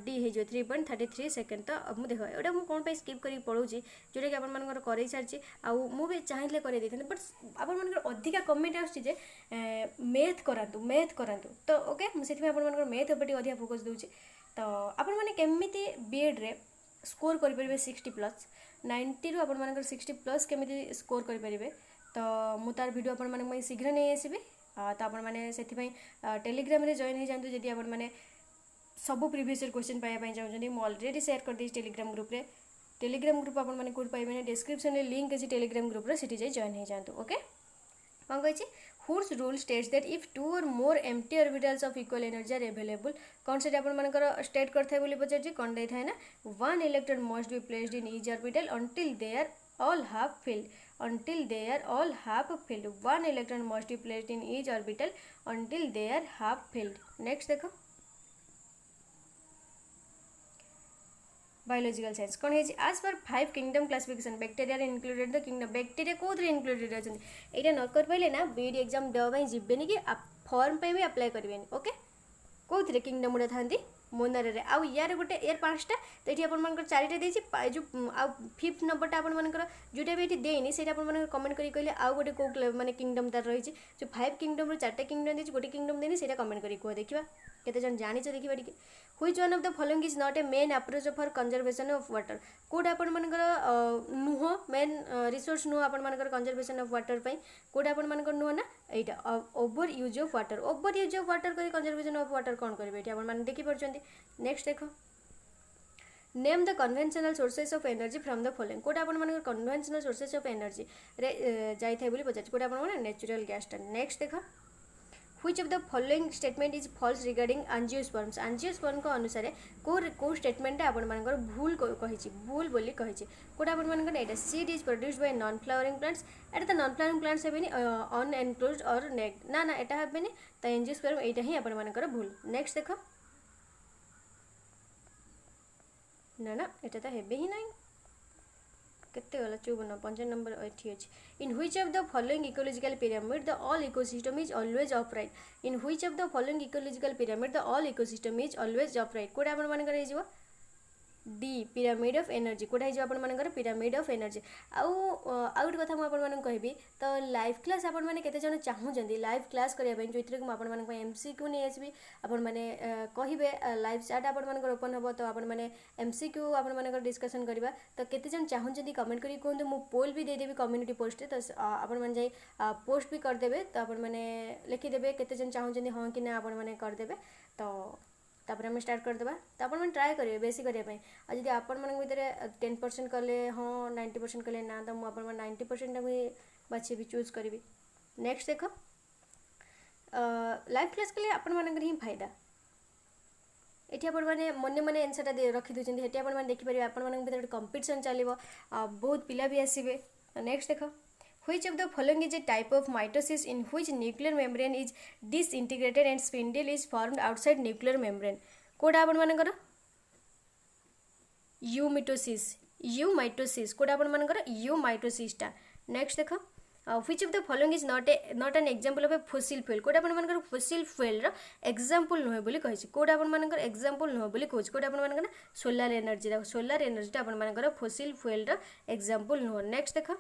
डी हे जो 3.33 सेकंड तो मु देखो एटा मु कोन पे स्किप करी पढौची जोटा कि आपन मानकर करै सारची आ मु भी चाहिले करे देथन बट आपन मानकर अधिका कमेंट आछी जे मैथ करांतु तो ओके मु सेति आपन मानकर मैथ उपटी अधिका फोकस दोची तो आपन माने केमिति बीएड रे स्कोर करि परबे 60+ 90 रु आपन मानकर 60+ केमिति स्कोर करि परबे तो मु तार वीडियो आपण माने शीघ्र नहीं आसबि तो आपण माने सेति टेलीग्राम रे जॉइन हो जांतु जदि आपण माने सब प्रीवियस क्वेश्चन पाया पई चाहउछन मु ऑलरेडी शेयर कर दी टेलीग्राम ग्रुप आपण माने कोड पाइबे डिस्क्रिप्शन रे लिंक अछि टेलीग्राम ग्रुप रे सेति जॉइन हो जांतु okay cone कहछि Whose rule states that if 2 or more empty orbitals of equal energy are available कौन से आपण मानकर स्टेट करथाय बोली पचार कौन दे थाय ना one electron must be placed in each orbital until they are all half filled one electron must be placed in each orbital until they are half filled next देखो biological science कौन है आज पर 5 kingdom classification bacteria included the kingdom bacteria कोथरे included अछि एटा न कर पाइले ना बीएड एग्जाम देवा पई जिबेनी कि फॉर्म पे भी अप्लाई करबेनी ओके कोथरे किंगडम उडा थांती मोनारे रे आ यार गोटे यार पांचटा तो ये अपन मानकर चारिटा देछि जो आ फिफ्थ नंबरटा अपन मानकर जोटा भी देनी सेटा अपन मानकर कमेंट करी कहले आ गोटे को माने किंगडम तार रही जो 5 किंगडम रो चारटा किंगडम देछि गोटे किंगडम देनी सेटा कमेंट करी को देखिबा केते जन जानिछ देखिबा टिके which one of the following is not a main approach for conservation of water कोड अपन मानकर नुह मेन रिसोर्स नुह अपन मानकर कंजर्वेशन ऑफ वाटर पई कोड अपन मानकर नुह ना एटा ओवर यूज ऑफ वाटर करी कंजर्वेशन ऑफ वाटर कोन करबे एटा अपन मान देखि परछंती नेक्स्ट देखो name the conventional sources of energy from the following कोटा आपण मानकर कन्वेन्शनल सोर्सेस ऑफ एनर्जी रे जाई थाय बोली पचार कोटा आपण माने नेचुरल गैस टा नेक्स्ट देखो which of the following statement is false regarding angiosperms angiosperm को अनुसार को स्टेटमेंट आपण मानकर भूल कहिछि भूल बोली कहिछि कोटा आपण मानकर एटा seed is produced by non flowering plants एटा त नॉन फ्लावरिंग प्लांट्स हेबेनी अनएनक्लोज्ड और नेक्ड ना ना एटा हेबेनी त एंजियोस्पर्म एटा ही आपण मानकर भूल नेक्स्ट देखो ना ना एटा त हेबे ही नहीं केते गला 54 5 नंबर एठी अछि in which of the following ecological pyramid the all ecosystem is always upright in which of the following ecological pyramid the all ecosystem is always upright कोडा आपण मानकर हे जीवो डी पिरामिड ऑफ एनर्जी कोडा हे आपण मानकर pyramid of energy out कथा मु आपण मानन कहबी तो लाइव क्लास आपण माने केते जण चाहू जंदी लाइव क्लास करिया बे जोइथरे मु आपण मानन एमसीक्यू नै आसबी आपण माने कहिबे लाइव चैट आपण मानकर ओपन हबो तो आपण माने एमसीक्यू आपण मानकर डिस्कशन करबा तो केते जण चाहू जंदी कमेंट करी कोन मु पोल भी दे देबी कम्युनिटी पोस्ट रे तो आपण माने जाई पोस्ट भी कर देबे तो आपण माने लिखि देबे केते जण चाहू जंदी हां कि ना आपण माने कर देबे तो तापर हम स्टार्ट कर देबा तो आपण मन ट्राई करिवे बेसी करिया पई आ जदी आपण मन भितरे 10% करले हां 90% करले ना तो मु आपण मन 90% भी बाछी भी चूज करबी नेक्स्ट देखो लाइव क्लास के लिए आपण मन ही फायदा एठी आपण माने मने मने आंसर ता रखि दउछन हेटी आपण माने देखि परिबे आपण मन भितरे कंपटीशन चलिबो बहुत पिला भी आसीबे नेक्स्ट देखो which of the following is a type of mitosis in which nuclear membrane is disintegrated and spindle is formed outside nuclear membrane कोडा आपण मानकर यूमाइटोसिस कोडा आपण मानकर यूमाइटोसिस टा नेक्स्ट देखो which of the following is not an example of a fossil fuel कोडा आपण मानकर fossil fuel रो एग्जांपल नहोय बोली कहिछि कोडा आपण मानकर एग्जांपल नहोय बोली कहछि कोडा आपण मानकर सोलर एनर्जी टा आपण मानकर fossil fuel रो एग्जांपल नहो नेक्स्ट देखो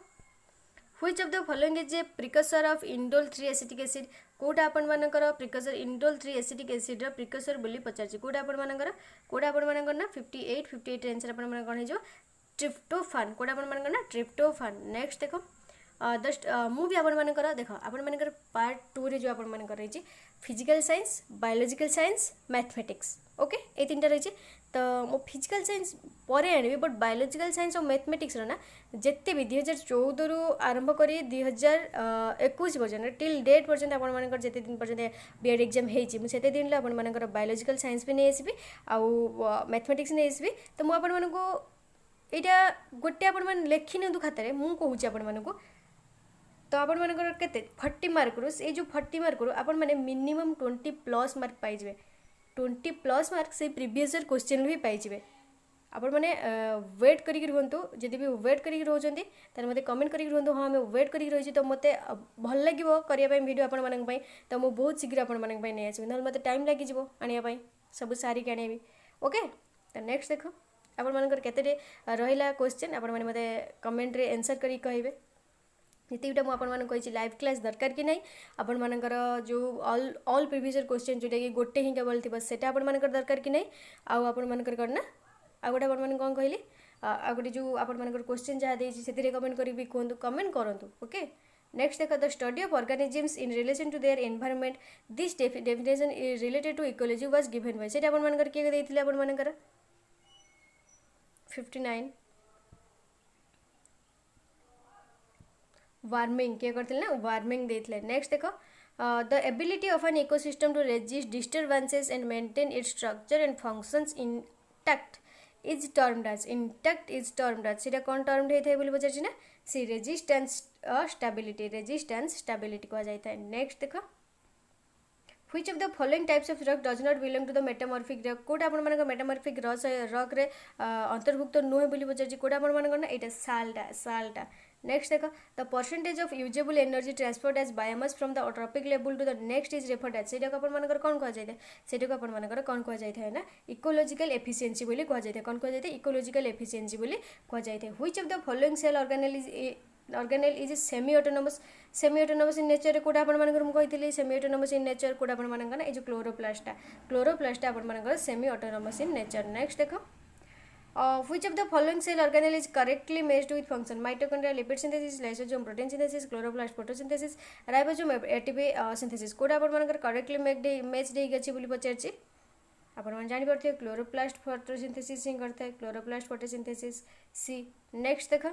which of the following is a precursor of indole 3 acetic acid कोडा आपण मानकर प्रिकसर इंडोल 3 एसिटिक एसिड रो प्रिकसर बोली पचारछि कोडा आपण मानकर ना 58 आंसर आपण मानकर कोन हे जो ट्रिप्टोफान कोडा आपण मानकर ना ट्रिप्टोफान नेक्स्ट देखो जस्ट मु भी आपण मानकर देखो आपण मानकर पार्ट 2 रे जो आपण मानकर रही physical science biological science mathematics okay ए तीनटा रही तो मो फिजिकल साइंस पर आनी बट बायोलॉजिकल साइंस और मैथमेटिक्स ना जिते भी 2014 रु आरंभ कर 2021 पर्यटन टिल डेट पर्यटन आपण मानकर जिते दिन पर्यटन बीएड एग्जाम होती मुझे दिन आपण मानकर बायोलॉजिकल साइंस भी नहीं आसबी आउ मैथमेटिक्स नहीं आसबी तो मुझे आपण मानक यहाँ गोटे आपण मैंने लिखि नि खातार मुझे कहूँ आपण मानक तो आपण मानकर केते 40 मार्क रु ए जो 40 मार्क रु आपण माने मिनिमम 20+ मार्क पाई जिवे 20+ मार्क से प्रीवियस ईयर क्वेश्चन भी पाई जिवे आपण माने वेट करिक रहंतु जदि भी वेट करिक रहउचंती त मते कमेंट करिक रहंतु हां मैं वेट करिक रहिछि तो मते भल लागिवो करिया पय वीडियो आपण मानक पय तो मु बहुत शीघ्र आपण मानक पय नै आछि न मते टाइम लागि जिवो आनिया पय सब सारी के आनेबी ओके तो नेक्स्ट देखो आपण मानकर केते रहिला क्वेश्चन आपण माने मते कमेंट रे आंसर करी कहबे जीटा मुझे लाइव क्लास दरकार कि नहीं आपण मानकर जो ऑल प्रीवियस ईयर क्वेश्चन जोटा कि गोटे ही केवल थी सेटा आपण मानकर दरकार कि नहीं आउ आपण मानकर करना आ गोटे आपण माने कोन कहली आ गोटे जो आपण मानकर क्वेश्चन जहाँ देछि सेतिरे कमेंट करी भी कहंतु कमेंट करंतु ओके नेक्स्ट देखो the study of organisms in relation to their environment this definition is related to ecology was given by सेटा आपण मानकर के देथिले आपण मानकर 59 वार्मिंग किए करथिले ना वार्मिंग देथिले नेक्स्ट देखो the ability of an ecosystem to resist disturbances and maintain its structure and functions intact is termed as सीटा कौन टर्म्ड होता है बोली पचार ना सी रेजिस्टेंस स्टेबिलिटी कह जाए नेक्स्ट देखो which of the following types of rock does not belong to the metamorphic rock Kota आपण मानक मेटामॉर्फिक रॉक रे अंतर्भुक्त नुहे बोली पचार कोटा आपण मानक ना एटा साल्टा नेक्स्ट देखो the percentage of usable energy transferred as biomass from the trophic level to the next is referred as सेटा आपण मानकर कोन कह जाय सेटा को आपण मानकर कोन कह जाय ना इकोलॉजिकल एफिशिएंसी बोली कह जाय कोन कह जाय इकोलॉजिकल एफिशिएंसी बोली कह जाय which of the following cell organelle is semi autonomous in nature कोटा आपण मानकर मु कहितली सेमी ऑटोनोमस इन नेचर कोटा आपण मानकर ना ए जो क्लोरोप्लास्ट आपण मानकर semi autonomous in nature next देखो which of the following cell organelle is correctly matched with function mitochondria lipid synthesis lysosome protein synthesis chloroplast photosynthesis ribosome ATP synthesis कोटा आपण मानकर correctly matched हे गछि बोली पचारछि आपण मैंने जापर क्लोरोप्लास्ट फोटोसिंथेसिस ही करता है, क्लोरोप्लास्ट फोटोसिंथेसिस सी। नेक्स्ट देख,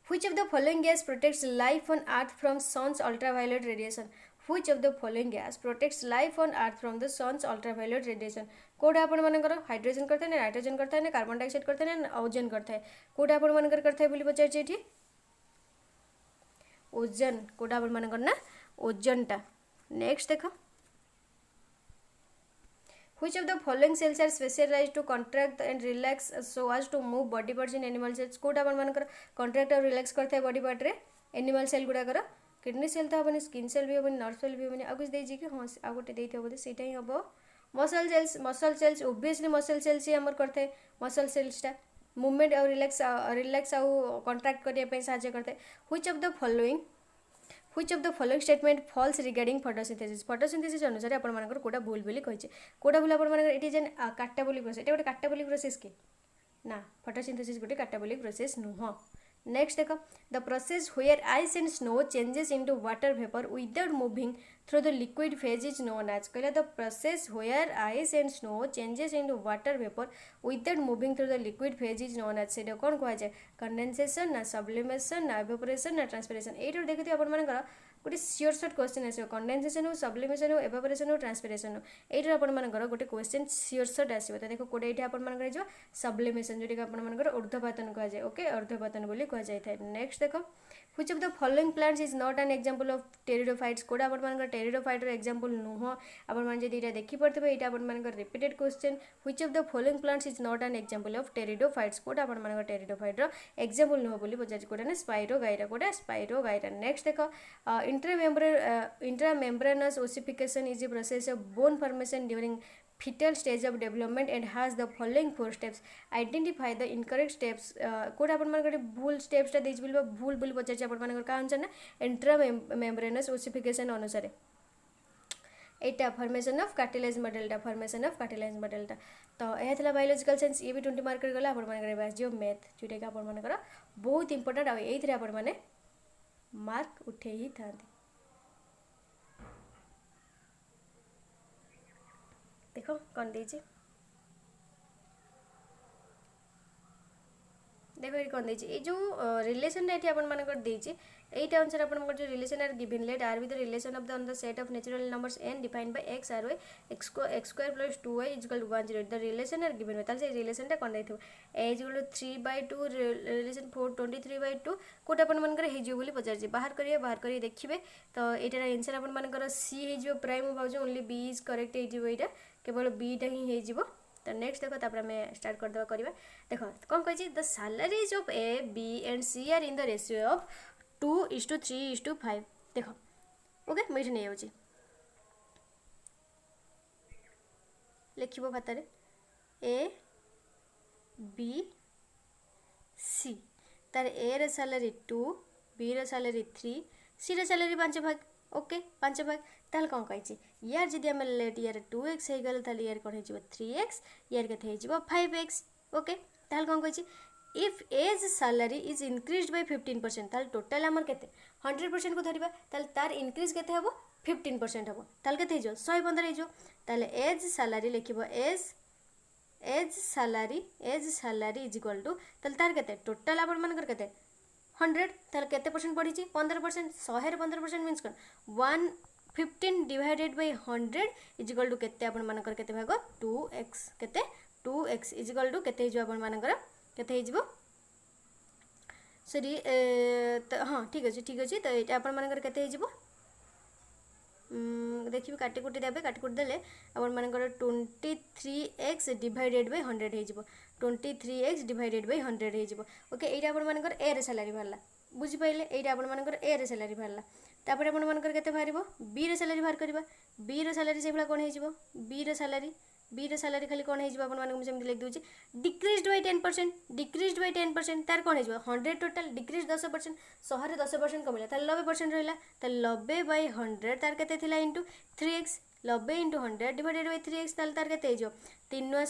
which of the following gas protects life on earth from sun's ultraviolet radiation. Which of the following gas protects life on earth from the sun's ultraviolet radiation. कोटा आपण मानकर hydrogen करता है, nitrogen करता है, carbon dioxide करता है, ozone करता है। कोटा आपण मानकर करता है बोली पचार ये ओजन। कोटा आपण मानकर ना ओजनटा। नेक्स्ट देख, which of the following cells are specialized to contract and relax so as to move body parts in animal cells। कोटा अपन मानकर contract और relax करता है body part रे animal cell गुड़ा कर। किडनी सेल तो हबनी, स्किन सेल भी हबनी, नर्व सेल भी हबनी। आ कुछ देजी कि हाँ आ गोटे देइथे बोले सेटा ही हबो muscle cells obviously muscle cells ही हमर करते हैं। मसल सेल्स टा मूवमेंट और रिलैक्स और कॉन्ट्रैक्ट करने पे सहायता करते हैं। which of the following statement false regarding photosynthesis। photosynthesis अनुसार आपण मानकर कोटा भूल बोली कहिचे। कोटा भूल आपण मानकर एटी जेन काटाबोलिक प्रोसेस, एटा गोटे काटाबोलिक प्रोसेस के ना, photosynthesis गोटे काटाबोलिक प्रोसेस नुह। नेक्स्ट देख, the process where ice and snow changes into water vapour without moving through the liquid phase is known as. कहला the process where ice and snow changes into water vapour without moving through the liquid phase is known as. सेटा कौन कह जाए, condensation ना sublimation ना evaporation ना transpiration. एटा देखिए आपण मानकर गोटे सियोर सर्ट क्वेश्चन आसो, कंडेंसेशन हो, सब्लिमेशन हो, एवापोरेशन हो, ट्रांसपिरेशन हो। एटा आपण मानकर गोटे क्वेश्चन सियोर सर्ट आसो। तो देखो कोडे एटा आपण मानकर जो सब्लिमेशन जोटी आपण मानकर ऊर्ध्वपातन कह जाए। ओके, ऊर्ध्वपातन बोली कह जाय थाए। नेक्स्ट देखो, which of the following plants is not an example of pteridophytes. कोडा आपण मानकर टेरिडोफाइट रो एग्जांपल नुह। आपण मान जे एटा देखि पड़तबे एटा आपण मानकर repeated question. Which of the following plants is not an example of pteridophytes. कोडा आपण मानकर टेरिडोफाइट रो एग्जांपल नुह बोली पचार। कोडा ना स्पाइरोगाइरा। कोडा स्पाइरोगाइरा। नेक्स्ट देखो, intramembranous ossification is a process of bone formation during fetal stage of development and has the following 4 steps। identify the incorrect steps। Code आपण मानकर भूल स्टेप्स ता देज बोलबा भूल बोली पचार आपण मानकर का आंसर ना intramembranous ossification अनुसार एटा फॉर्मेशन ऑफ कार्टिलेज मॉडलटा, फॉर्मेशन ऑफ कार्टिलेज मॉडलटा। तो यह था बायोलॉजिकल साइंस। ये भी 20 मार्क गला आपण मानकर बाजियो मैथ जोटा कि आपण मानकर बहुत इंपोर्टेंट आ एथरे आपण माने मार्क उठे ही थांती। देखो कौन दीजिए, देखो ये कौन दीजिए, ये जो रिलेशन ये अपन मानकर दीजिए एटा अनुसार अपन जो relation are given let R with the relation of the on the set of natural numbers n defined by x r y x square plus 2y is equal to 1 0। The relation are given ताल से relation टा कोन दैथो a is equal to 3/2 relation 4/23/2 कोट अपन मानकर हे जो बोली पचार जे बाहर करिए देखिबे। तो एटार आंसर अपन मानकर c हे जो प्राइम भाउज ओनली b इज करेक्ट हे जो एटा केवल b टा ही हे जिवो। तो नेक्स्ट देखो तापर हमें स्टार्ट कर देबा करिबा। देखो कोन कहै छी, the salaries of a b and c are in the ratio of 2:3:5। देखो ओके मुझे नहीं आउची लिखिबो खातारे a b c। तार a रे सैलरी 2, b रे सैलरी 3, c रे सैलरी 5 भाग। ओके 5 भाग ताल कौन कही यार जदि आम लेट यार 2x हो गल ताल यार कौन हो 3x, यार के हो 5x। ओके ताल कौन कही, if A's salary is increased by 15% ताल टोटल आमर केते 100% को धरिबा ताल तार इनक्रीज केते हबो 15% हबो ताल केते हो 115 हो। ताल एज सैलरी लिखिबो as salary is equal to ताल तार केते टोटल आमर मानकर केते 100 ताल केते परसेंट बढ़ी 15%। 100 रे 15% मींस कोन 115 divided by 100 is equal to केते आपण मानकर केते भाग 2x। केते 2x इज इक्वल टू केते जो आपण मानकर केते हो सॉरी हाँ ठीक अच्छे। तो ये आपण मानकर केते हो देखिए काटिकुटी देवे, काटिकुटी देले आपण मानकर 23x डिवाइडेड बाय 100 हो 23x डिवाइडेड बाय 100 हो। ओके एटा आपण मानकर a रे सैलरी बाहरला बुझी पाइले, एटा आपण मानकर a रे सैलरी बाहरला। तापर आपण मानकर केते बाहरिबो b रे सैलरी बाहर करबा। b रे सैलरी से भला कोन हे जिवो b रे सैलरी खाली कोन हे जिवो आपण मानक सेम लिख दोची डिक्रीज्ड बाय 10% तार कोन हे जिवो 100 टोटल डिक्रीज 10%। 100 रे 10% कमिला तार 90% रहला तार 90 बाय 100 तार केते थिला into 3x 90 × 100 divided by 3x तार केते हे जिवो 3 9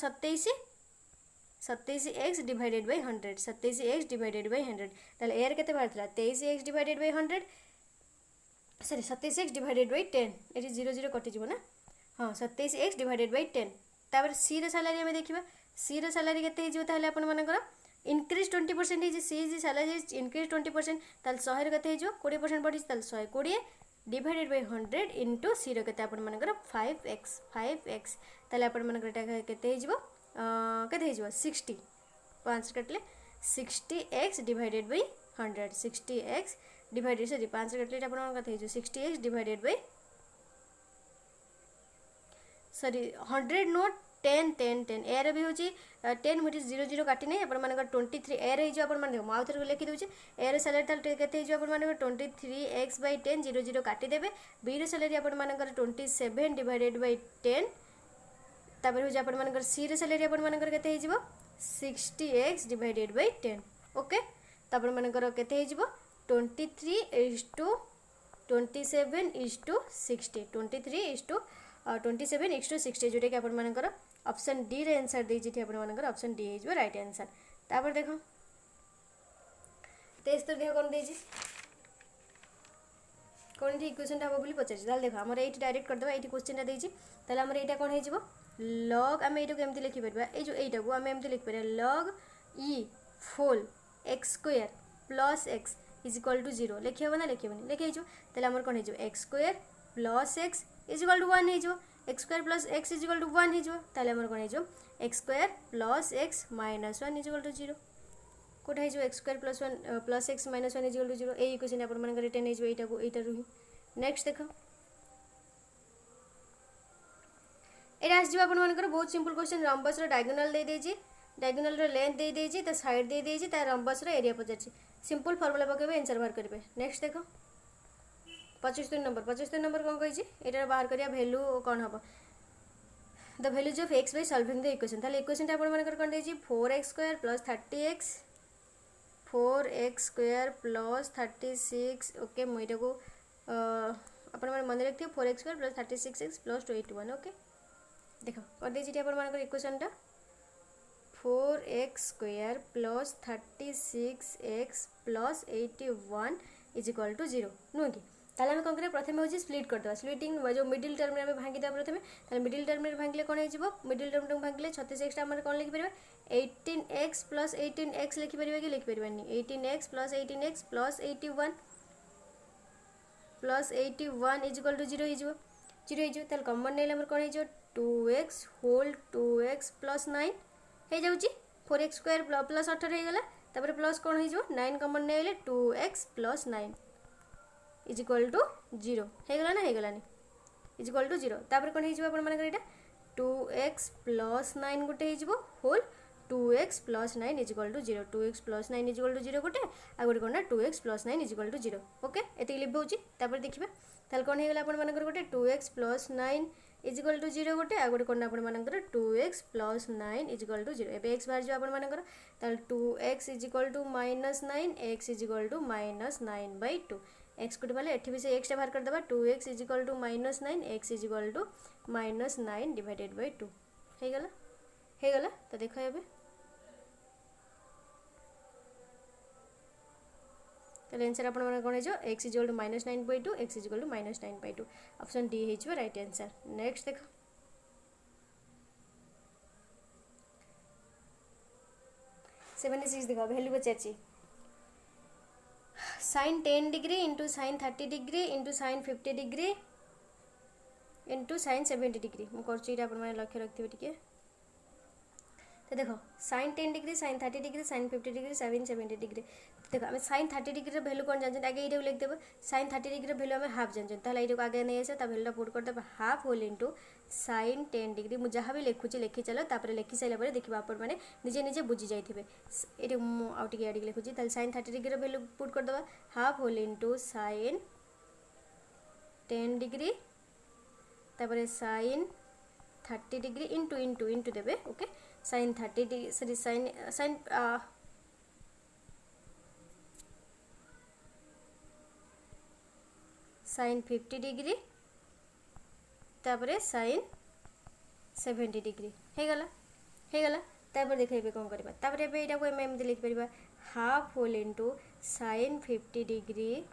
27x divided by 100 27x divided by 100 ताल एयर केते बाहरला 23x divided by 100 sorry 27x divided by 10 eighty 0 0 कटि जिवो ना। हाँ 27x डिवाइडेड बाय 10 तापर सी रो सैलरी आम देखा सी रो सैलरी केते ताहले आपण मानकर इनक्रीज 20% है सी जी सैलरी इनक्रीज 20% ताल 100 रो केते 20% बढ़ी ताल 120 डिवाइडेड बाय 100 इंटू सी रो केते आपण मानकर 5x ताले आपण मानकर एटा केते केते 60 5 कटले 60x divided by 100 60x divided sorry 5 कटले आपण मानकर केते 60x divided by sorry 100 note 10 10 10 air भी होची 10 मिट 0 0 काटी नहीं अपन मानकर 23 एयर हो अपन मान मु आउथर लिखि दउचे एयर सैलरी ताल केते हो अपन मानकर 23x बाय 10 0 0 काटी देबे बी रो सैलरी अपन मानकर 27 डिवाइडेड बाय 10 तापर हो अपन मानकर सी रो सैलरी अपन मानकर केते हो 60x डिवाइडेड बाय 10 ओके तापर मानकर केते हो 23:27:60 23:27:60 जोटा कि आप ऑप्शन डी रे आंसर देछि आप ऑप्शन डी हो राइट आंसर तापर देखो 73 देख कौन देछि कौन इक्वेशन हम बोली पचार ताल देखो आम ये डायरेक्ट करदे ये क्वेश्चन देछि ताल आम यहाँ कौन हो लॉग आम ये केमती लिखिपर ये को आम एमती लिखिपर log e whole x square plus x is equal to 0 लिखि हे ना लिखि लिखी ताल आम कौन हो x square plus x is equal to 1 हो x square plus x is equal to 1 हो ताल आम कौन हो x square plus x minus 1 is equal to 0 कोटा हो x square plus 1 plus x minus 1 is equal to 0 ये equation आप रिटर्न हो यहाँ ही नेक्स्ट देख ये आसो आप बहुत सिंपल क्वेश्चन रंबस डायगोनल दे देछि डायगोनल लेंथ दे देछि ता साइड दे देछि ता रंबस एरिया पचार सिंपल फॉर्मूला पकेबे आंसर बाहर करेंगे नेक्स्ट देख 75 नंबर कौन कही ये बाहर करिया वैल्यू कौन हम the values of x by solving the equation ताले इक्वेशन आपण मानकर कौन देछि 4x square plus 30x 4x square plus 36 okay मुझे को अपन मन रखिए 4x square plus 36x plus 21 okay देखो कर देछि आपण मानकर इक्वेशन टा 4x square plus 36x plus 81 is equal to 0 नुह कि ताले हम कौन करें प्रथम हूँ स्प्लिट करदे स्प्लिटिंग जो मिडिल टर्म में भांगीदा प्रथम मिडिल टर्म में भांगले कौन हो मिडिल टर्म को भांगले 36x आम कौन लिखिपर 18x प्लस 18x लिखिपर कि लिखिपारानी 18x plus 18x plus 81 is equal to 0 हो कमन नहीं कौन हो 2x होल 2x प्लस 9 हो जाऊँगी 4x स्क्वायर प्लस 18 होगा तापर प्लस कौन हो 9 कमन नहीं 2x plus 9 is equal to 0 होगा ना होगलानी इज इक्वल टू 0 तापर कौन हो 2x प्लस 9 गोटे हो होल 2x plus 9 is equal to 0 2x plus 9 is equal to 0 गोटे आ गोटे कौन 2x plus 9 is equal to 0 okay ये लिख होगी देखिए ताल कौन होगा आप गोटे 2x plus 9 is equal to 0 गोटे आ गोटे कौन आप 2x plus 9 is equal to 0 एवं एक्स बाहर जाए आप 2x is equal to minus 9 x is equal to minus 9/2 x को बोले एटी भी से एक्स बाहर करदे 2x is equal to minus 9 x is equal to minus 9 divided by 2 होगला तो देख ए तो आंसर आप कौन हो x is equal to minus 9/2 x is equal to minus 9/2 option D हो राइट आंसर नेक्स्ट देख 76 देख वैल्यू पचार sin 10 degree into sin 30 degree into sin 50 degree into sin 70 degree मुझे लक्ष्य रखिए टे तो देखो sin 10 degree sin 30 degree sin 50 degree sin 70 degree देखो आम sin 30 डिग्री वैल्यू कौन जानते आगे ये लिखिदेव sin 30 डिग्री वैल्यू आम हाफ जानते ये आगे नहीं आसे वैल्यू पुट करदे half whole into sin 10 degree मुझे जहाँ भी लिखुची लिखी चलो तापर लिखि सारे देखिए आप निजे निजे बुझी जाइए ये मुझे आगे लिखुची sin 30 डिग्री वैल्यू पुट करदे half whole into sin 10 degree तापर sin 30 degree into into into देवे okay sin 30 degree sorry sin sin 50 degree तापर sin 70 डिग्री होगला तापर देखिए कौन करवा तापर यहाँ को एमती लिखिपर half whole into sin 50 degree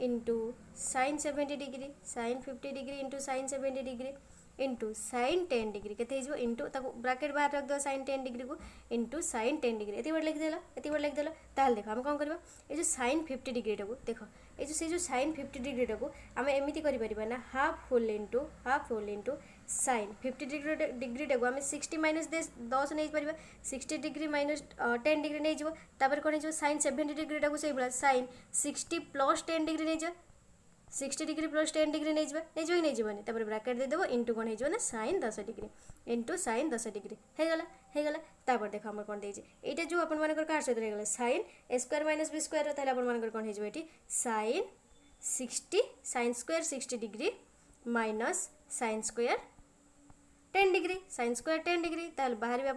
into sine 70 degree sine 50 degree into sine 70 degree into sine 10 degree के इंटू ब्राकेट बाहर रखद साइन 10 डिग्री को इंटू साइन 10 डिग्री ये बड़े लिखदेल ये बड़े लिखदेल ताल देख आम कौन करवा ये जो साइन 50 डिग्री टाक देख ये जो साइन 50 डिग्री टाक आम एमती करना half whole into sine 50 degree टाक आम 60 माइनस 10 नहीं पार 60 डिग्री माइनस 10 डिग्री नहीं जापर कौन हो साइन 70 डिग्री टाक से भाई साइन 60 प्लस 10 डिग्री नहीं जा 60 डिग्री प्लस 10 डिग्री नहीं कि नहीं जापर ब्राकेट देदेव इंटू कौन हो sine 10 degree into sine 10 degree होगला तापर देख आम कौन देखे यहाँ जो आप कह सहित रहीगला sine A square minus B square ताल आप कौन हो sine 60 sine square 60 degree minus sine square 10 degree sine square 10 degree ताल बाहर भी आप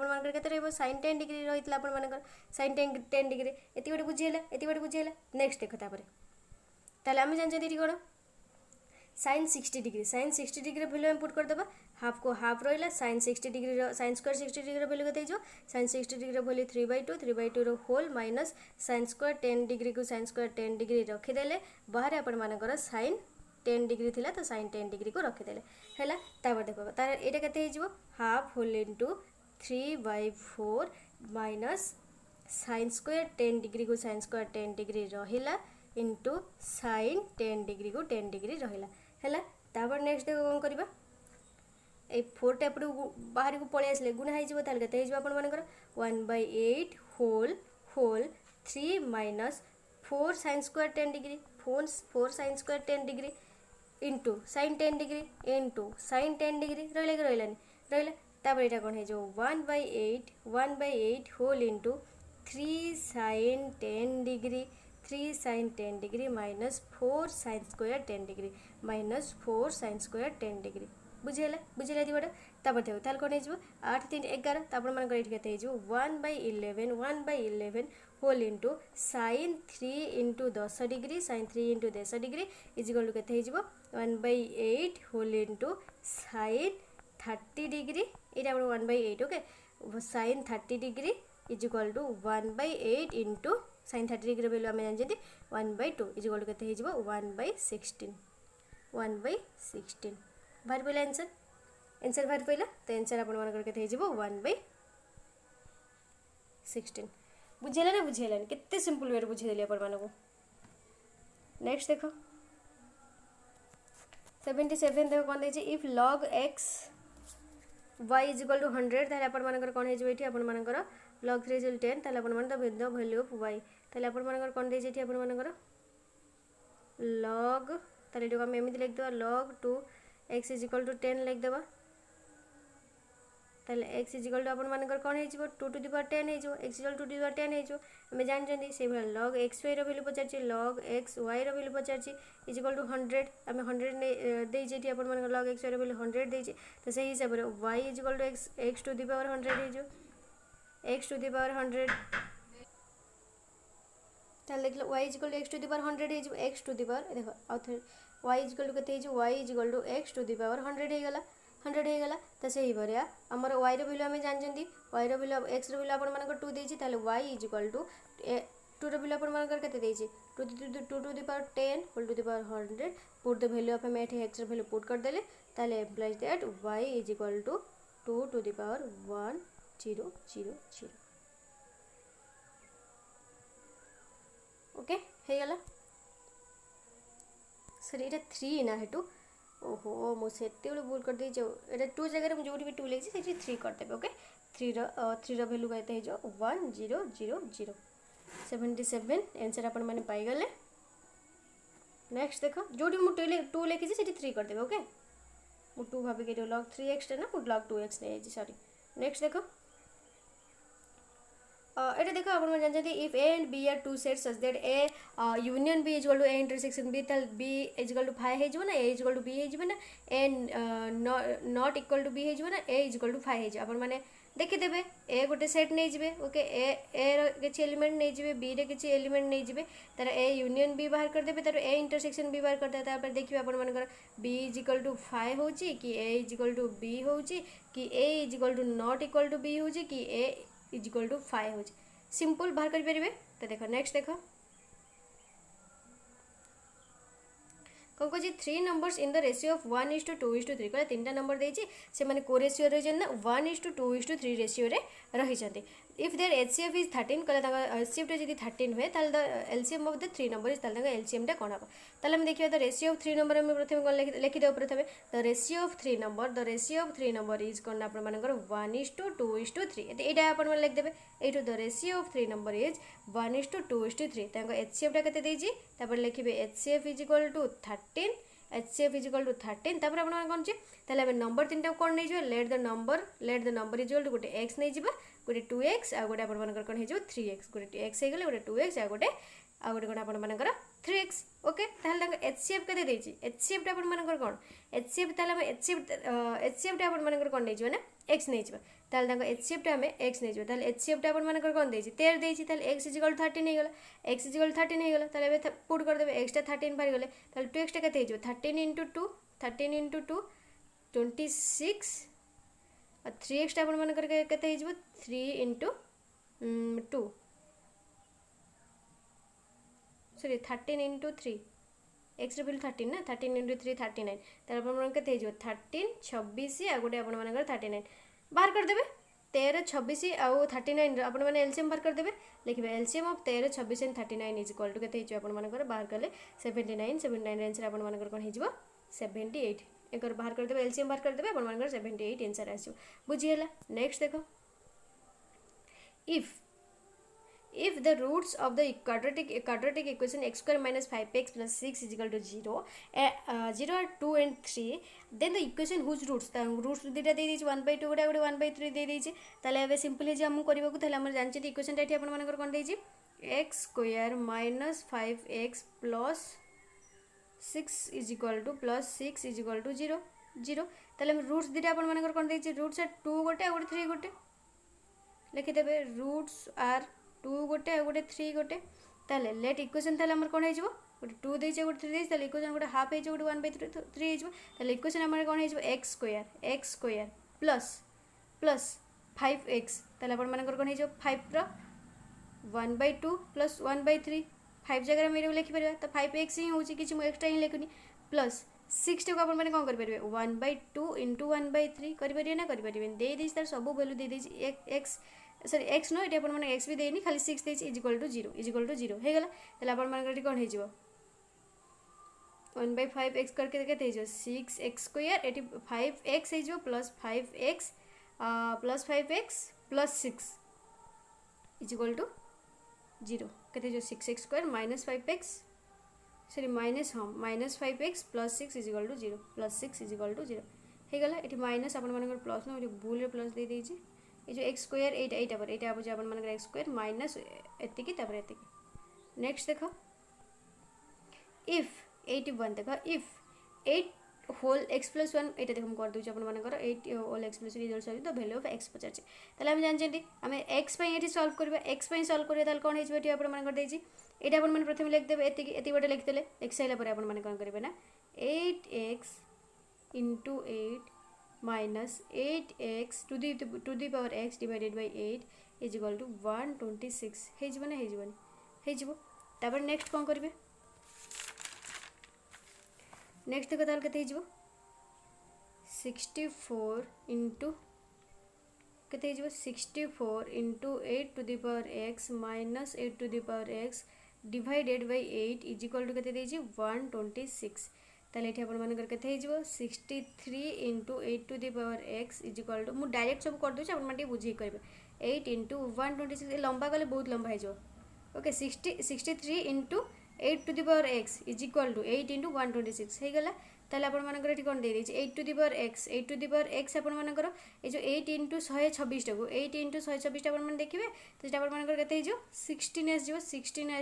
साइन 10 डिग्री रही है आप साइन 10 डिग्री ये गोटे बुझीगला नेक्स्ट देख ताले आम जानते कौन साइन 60 डिग्री भैल्यू आम पुट करदे हाफ को हाफ रहा sine 60 degree sine square 60 degree value के साइन 60 डिग्री भैल्यू 3/2 रोल माइनस साइन स्क्वायर 10 डिग्री को साइन स्क्वायर 10 डिग्री रखीदे बाहर आपर साइन 10 डिग्री थिला तो साइन 10 डिग्री को रखीदे है तापर देख तार यहाँ के half whole into 3/4 minus sine square 10 degree को साइन स्क्वायर 10 डिग्री रहा इंटू साइन 10 डिग्री को 10 डिग्री रहा है तापर नेक्स्ट कौन करवा ये 4 टा बाहर को पलि आसले गुणा हो आपर 1/8 whole 3 minus 4 sine square 10 degree 4 sine square 10 degree into sine 10 degree into sine 10 degree रहा कि रहा तापर यहाँ कौन हो 1/8 whole into 3 sine 10 degree 3 sine 10 degree minus 4 sine square 10 degree minus 4 sine square 10 degree बुझेगा दिवटा तापर देख ताल कौन हो 8 3 11 तापर मन के 1/11 होल into sine 3 into 10 degree sine 3 into 10 degree equal to के 1/8 होल इंटू साइन 30 डिग्री ये 1/8 okay sine 30 degree equal to 1/8 into sine 30 degree value आम जानते 1/2 इजिकल टू के 1/16 बाहर पड़ा आंसर बाहर पड़ा तो आंसर आपके 1/16 बुझेगा ना बुझेगा केते सिंपल वे बुझेदेली आपको नेक्स्ट देख 77 देख कौन देखे if log x y is equal to 100 ताले आपर कौन हो लॉग 3 इजिकल 10 ताले द वैल्यू ऑफ वाई ताले आपर कौन देखे आपर लॉग ताले आम एमती लिखिदेवा लॉग 2 एक्स इजिकल टू 10 लिखिदेवा ताले एक्स इजिकल टू आपर कौन हो 2 टू द पावर 10 हो x is equal 2 to the power 10 हो आम जानते से भाई लॉग एक्स वाई वैल्यू पचार लॉग एक्स वाई वैल्यू पचार इजिकल टू 100 आम 100 देचे आप लॉग एक्स वाई वैल्यू 100 देचे तो सही हिसाब से y is equal to x to the power 100 हो एक्स टू द पावर 100 ताल देख लो y is equal to x to the power 100 हो एक्स टू द पावर देख आउ वाई इजिकल टू के y is equal to x to the power 100 होगला तो से ही भाया आमर वाई वैल्यू आम जानते वाई वैल्यू एक्स वैल्यू आप 2 देती वाई इजिकल टू 2 वैल्यू आपके 2 to the power 10 whole to the power 100 put the value of x value put करदे ताले implies that y is equal to 2 to the power 1000 okay होगला sir ये 3 ना हेटू ओहो मुझे भूल कर दी ये 2 जगह जो भी 2 लिखी 3 करदे ओके 3 वैल्यू कहते हैं 1000 77 आंसर आप पाईगले नेक्स्ट देख जो मुझे 2 लिखी 3 करदे ओके मुझे 2 भाविक लॉग 3x ना मुझे लॉग 2x नहीं सॉरी नेक्स्ट देख ये देखो आप जानते if A and B are two sets such that A union B equal to A intersection B ताल बी इजिकल टू 5 हो ना ए इजिकल टू बी हो ना A not equal to B हो ना ए इजिकल टू 5 हो मैंने देखीदे ए गोटे सेट नहीं जाए ओके ए किसी एलिमेंट नहीं जाए बी रे किसी एलिमेंट नहीं जाए तार ए यूनियन बी बाहर करदे तार ए इंटरसेक्शन बी बाहर करदे देखिए आप बी इजिकल टू 5 हो कि ए इजिकल टू बी हो कि a is equal to not equal to B हो कि ए इजिकल टू 5 हो सिंपल बाहर करें तो देख नेक्स्ट देख कौन कौन 3 numbers in the ratio of 1:2:3 कहला 3टा नंबर देछि से माने को रेशियो रही ना 1:2:3 रेशियो रे रही इफ देयर एचसीएफ इज 13 कहला एचसीएफ टा जदी 13 हुए ताल the LCM of the 3 number is ताल एलसीएम टा कोन हम ताले हम देखियो द रेशियो ऑफ 3 नंबर हम प्रथम कोन लिखि देव प्रथम the ratio of 3 number is कोन आपण मानकर 1:2:3 एटा आपण मन लिख देबे एटू the ratio of 3 number is 1:2:3 तांको एचसीएफ टा कते देछि तापर लिखिबे HCF is equal to 13 HCF is equal to 13 तापर आपण कोन जे ताले हम नंबर 3 टा कोन नै जो let the number is equal to गोटे x नै जिबा गोटे 2x आ गोटे आपण मानकर कोन हे जो 3x गोटे x हे गेले गोटे 2x आ गोटे कोन आपण मानकर 3x ओके ताहले तांको एचसीएफ कते देछि एचसीएफ टा आपण मानकर कोन एचसीएफ ताले हम एचसीएफ टा आपण मानकर कोन नै जो ना x नै जिबा ताहले तांको एचसीएफ टा हम x नै जिबा ताहले एचसीएफ टा आपण मानकर कोन देछि 13 देछि ताहले x इज इक्वल 13 हे गेला x इज इक्वल 13 हे गेला ताहले एबे पुट कर देबे x टा 13 बाहर गेले ताहले 2x टा कते हे जो 13 * 2 26 और 3x टा आपण मानकर कते हे जो 3 * 2 सॉरी 13 * 3 x रे वैल्यू 13 ना 13 * 3 39 तार आपण मन कते हे जो 13 26 आ गोटे आपण मानकर 39 बाहर कर देबे 13 26 आ 39 आपण माने एलसीएम बाहर कर देबे लिखबे LCM of 13 26 and 39 is equal to कते हे जो आपण मानकर बाहर करले 79 रे आंसर आपण मानकर कोन हे जो 78 एकर बाहर कर देबे एलसीएम बाहर कर देबे आपण मानकर 78 आंसर आसी बुझी हला नेक्स्ट देखो if the roots of the quadratic equation x square minus 5x plus 6 is equal to 0 0 are 2 and 3 then the equation whose roots दुटा दे देछि 1/2 गोटा 1/3 दे देछि ताले एबे सिंपली जे हम करबा को ताले हमर जानछि इक्वेशन टा आपण मानकर कोन देछि x square minus 5x plus 6 is equal to plus 6 is equal to 0 0 ताले हम रूट्स दुटा आपण मानकर कोन देछि रूट्स आर 2 गोटे और 3 गोटे लिखि देबे रूट्स आर 2 गोटे गोटे 3 गोटे ताले लेट इक्वेशन ताले हमर कोन हे जबो गोटे 2 देछि गोटे 3 देछि ताले इक्वेशन गोटे हाफ हे जबो गोटे 1/3 हे जबो ताले इक्वेशन हमर कोन हे जबो x स्क्वायर प्लस 5x ताले अपन मानकर कोन हे जबो 5 रो 1/2 प्लस 1/3 5 जगह मेरे लिखि परबा त 5x ही होछि किछि म एक्स्ट्रा ही लिखुनी प्लस 6 टा अपन माने कोन कर परबे 1/2 * 1/3 कर परिबे ना कर परिबे दे देछि तार सब वैल्यू दे देछि x सॉरी x नो एटा अपन माने x भी देनी खाली 6 देछि इज इक्वल टू 0 हे गेला तले अपन माने कोन हे जिवो 1/5x करके केते हे जो 6x स्क्वायर एटी 5x हे जो plus 5x plus 5x plus 6 is equal to 0 केते जो 6x square minus 5x sorry minus 5x plus 6 is equal to 0 plus 6 is equal to 0 हे गेला एटी माइनस अपन माने प्लस नो भूल रे प्लस दे देछि ये जो x स्क्वायर एटा पर एटा बुझे अपन मानकर x स्क्वायर माइनस एतिकी तापर एतिकी नेक्स्ट देखो इफ 81 देखो इफ 8 होल x प्लस 1 एटा देखो हम कर दोछ अपन मानकर 8 होल x plus 1 result solve the value of x पचारछि तले हम जान जेंती हमें x पई एटी सॉल्व करबा x पई सॉल्व करबा ताल कोन हेजबे एटी अपन मानकर देछि एटा अपन माने प्रथम लिख देबे एति बटे लिख देले लिख साइला पर अपन माने कोन करबे ना 8x * 8 minus 8x to the power x divided by 8 is equal to 126 हे जीवन तापर नेक्स्ट कोन करबे नेक्स्ट देखो ताल कते हे 64 into कते हे 64 into 8 to the power x minus 8 to the power x divided by 8 is equal to कते देछि 126 ताले एठी अपन मानकर कते हे जिवो 63 into 8 to the power x is equal to मु डायरेक्ट सब कर दोछ अपन माटी बुझी करबे 8 into 126 ए लंबा गले बहुत लंबा हे जो okay 63 into 8 to the power x is equal to 8 into 126 हे गला ताले अपन मानकर एठी कोन दे देछि 8 to the power x अपन मानकर ए जो 8 into 126 टाको 8 into 126 टा अपन मन देखिबे तो जेटा अपन मानकर कते हे जो 16 एस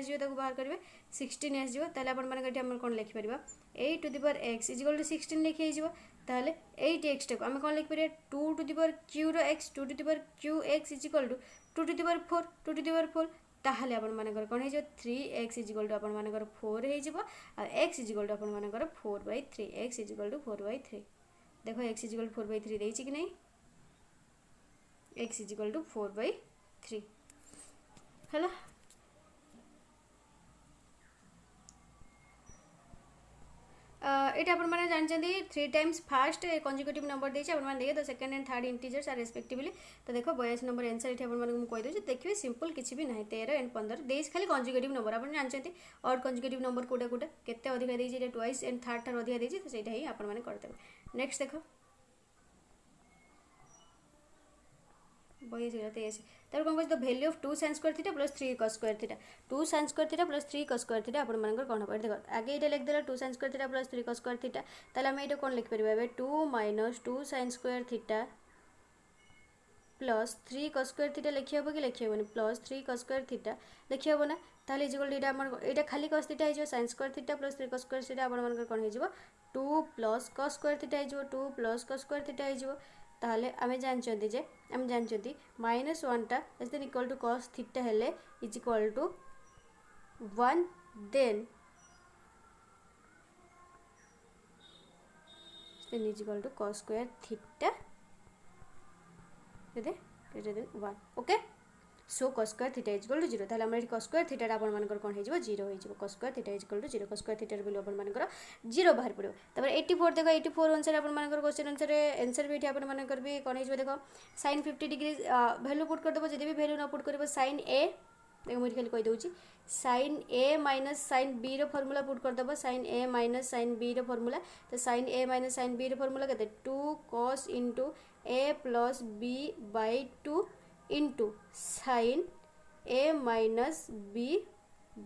जो ताको बाहर करबे 16 एस जो ताले अपन मानकर एठी हम कोन लिखि परबा 8 to the power x is equal to 16 लिखि जिवो ताले 8x टाको हम कोन लिखि परबे 2 to the power q row x 2 to the power q x is equal to 2 to the power 4 2 to the power 4 ताहले अपन मानकर कोन हे जो 3x is equal to अपन मानकर 4 हे जिवो आ x is equal to अपन मानकर 4/3 x is equal to 4/3 देखो x is equal to 4/3 देछि कि नहीं x is equal to 4/3 हला এটা আপনার জাঁচান 3 টাইমস ফার্স্ট কনজিক্यूटिव नंबर देती आपने देखिए the second and third integers are respectively तो देख 82 नंबर आंसर ये आपको कहीदे देखिए सिंपल किसी भी ना 13 एंड 15 देश खाली कनजिक्यूटिव नंबर आप जानते ऑड कनजिक्यूटिव नंबर कौटा कौटा केते अधिका देती ट्वाइस एंड थर्ड ठार अधिका देती तो सहीटा ही आपने करदे। नेक्स्ट देख बही 83 तर कौन the value of 2 sin square theta plus 3 cos square theta 2 sin square theta plus 3 cos square theta आपण मानकर कोन हो देखो आगे एटा लिख देला 2 sin square theta plus 3 cos square theta ताले हम एटा कोन लिख परबा बे 2 minus 2 sin square theta plus 3 cos square theta लिखि हबो कि लिखि हबोनी प्लस 3 cos स्क्वायर थीटा लिखि हबो ना ताले इक्वल एटा हमर एटा खाली cos थीटा हे जो sin square theta plus 3 cos square theta आपण मानकर कोन हे जो 2 प्लस cos स्क्वायर थीटा हे जो 2 प्लस cos स्क्वायर थीटा हे जो ताहले आमे जानचंती जे आमे जानचंती -1 टा is then equal to cos theta हेले is equal to 1 then is equal to cos square theta greater than 1 okay so cos square theta is equal to 0 ताहले हमर cos स्क्वायर थीटा आपण मानकर कोन हे जिवो 0 हे जिवो cos square theta is equal to 0 cos square theta value आपण मानकर 0 बाहर पड़ो तबर 84 देखो 84 आंसर आपण मानकर क्वेश्चन आंसर भी आपण मानकर भी कोन हे जिवो देखो sin 50 डिग्री वैल्यू पुट कर देबो जदी भी वैल्यू ना पुट करबो sin a देखो मुझे खाली कहि दउची sin a minus sin b रो फार्मूला पुट कर देबो sin a minus sin b रो फार्मूला तो sin a minus sin b रो फार्मूला केते 2 cos a plus b by 2 into sin a minus b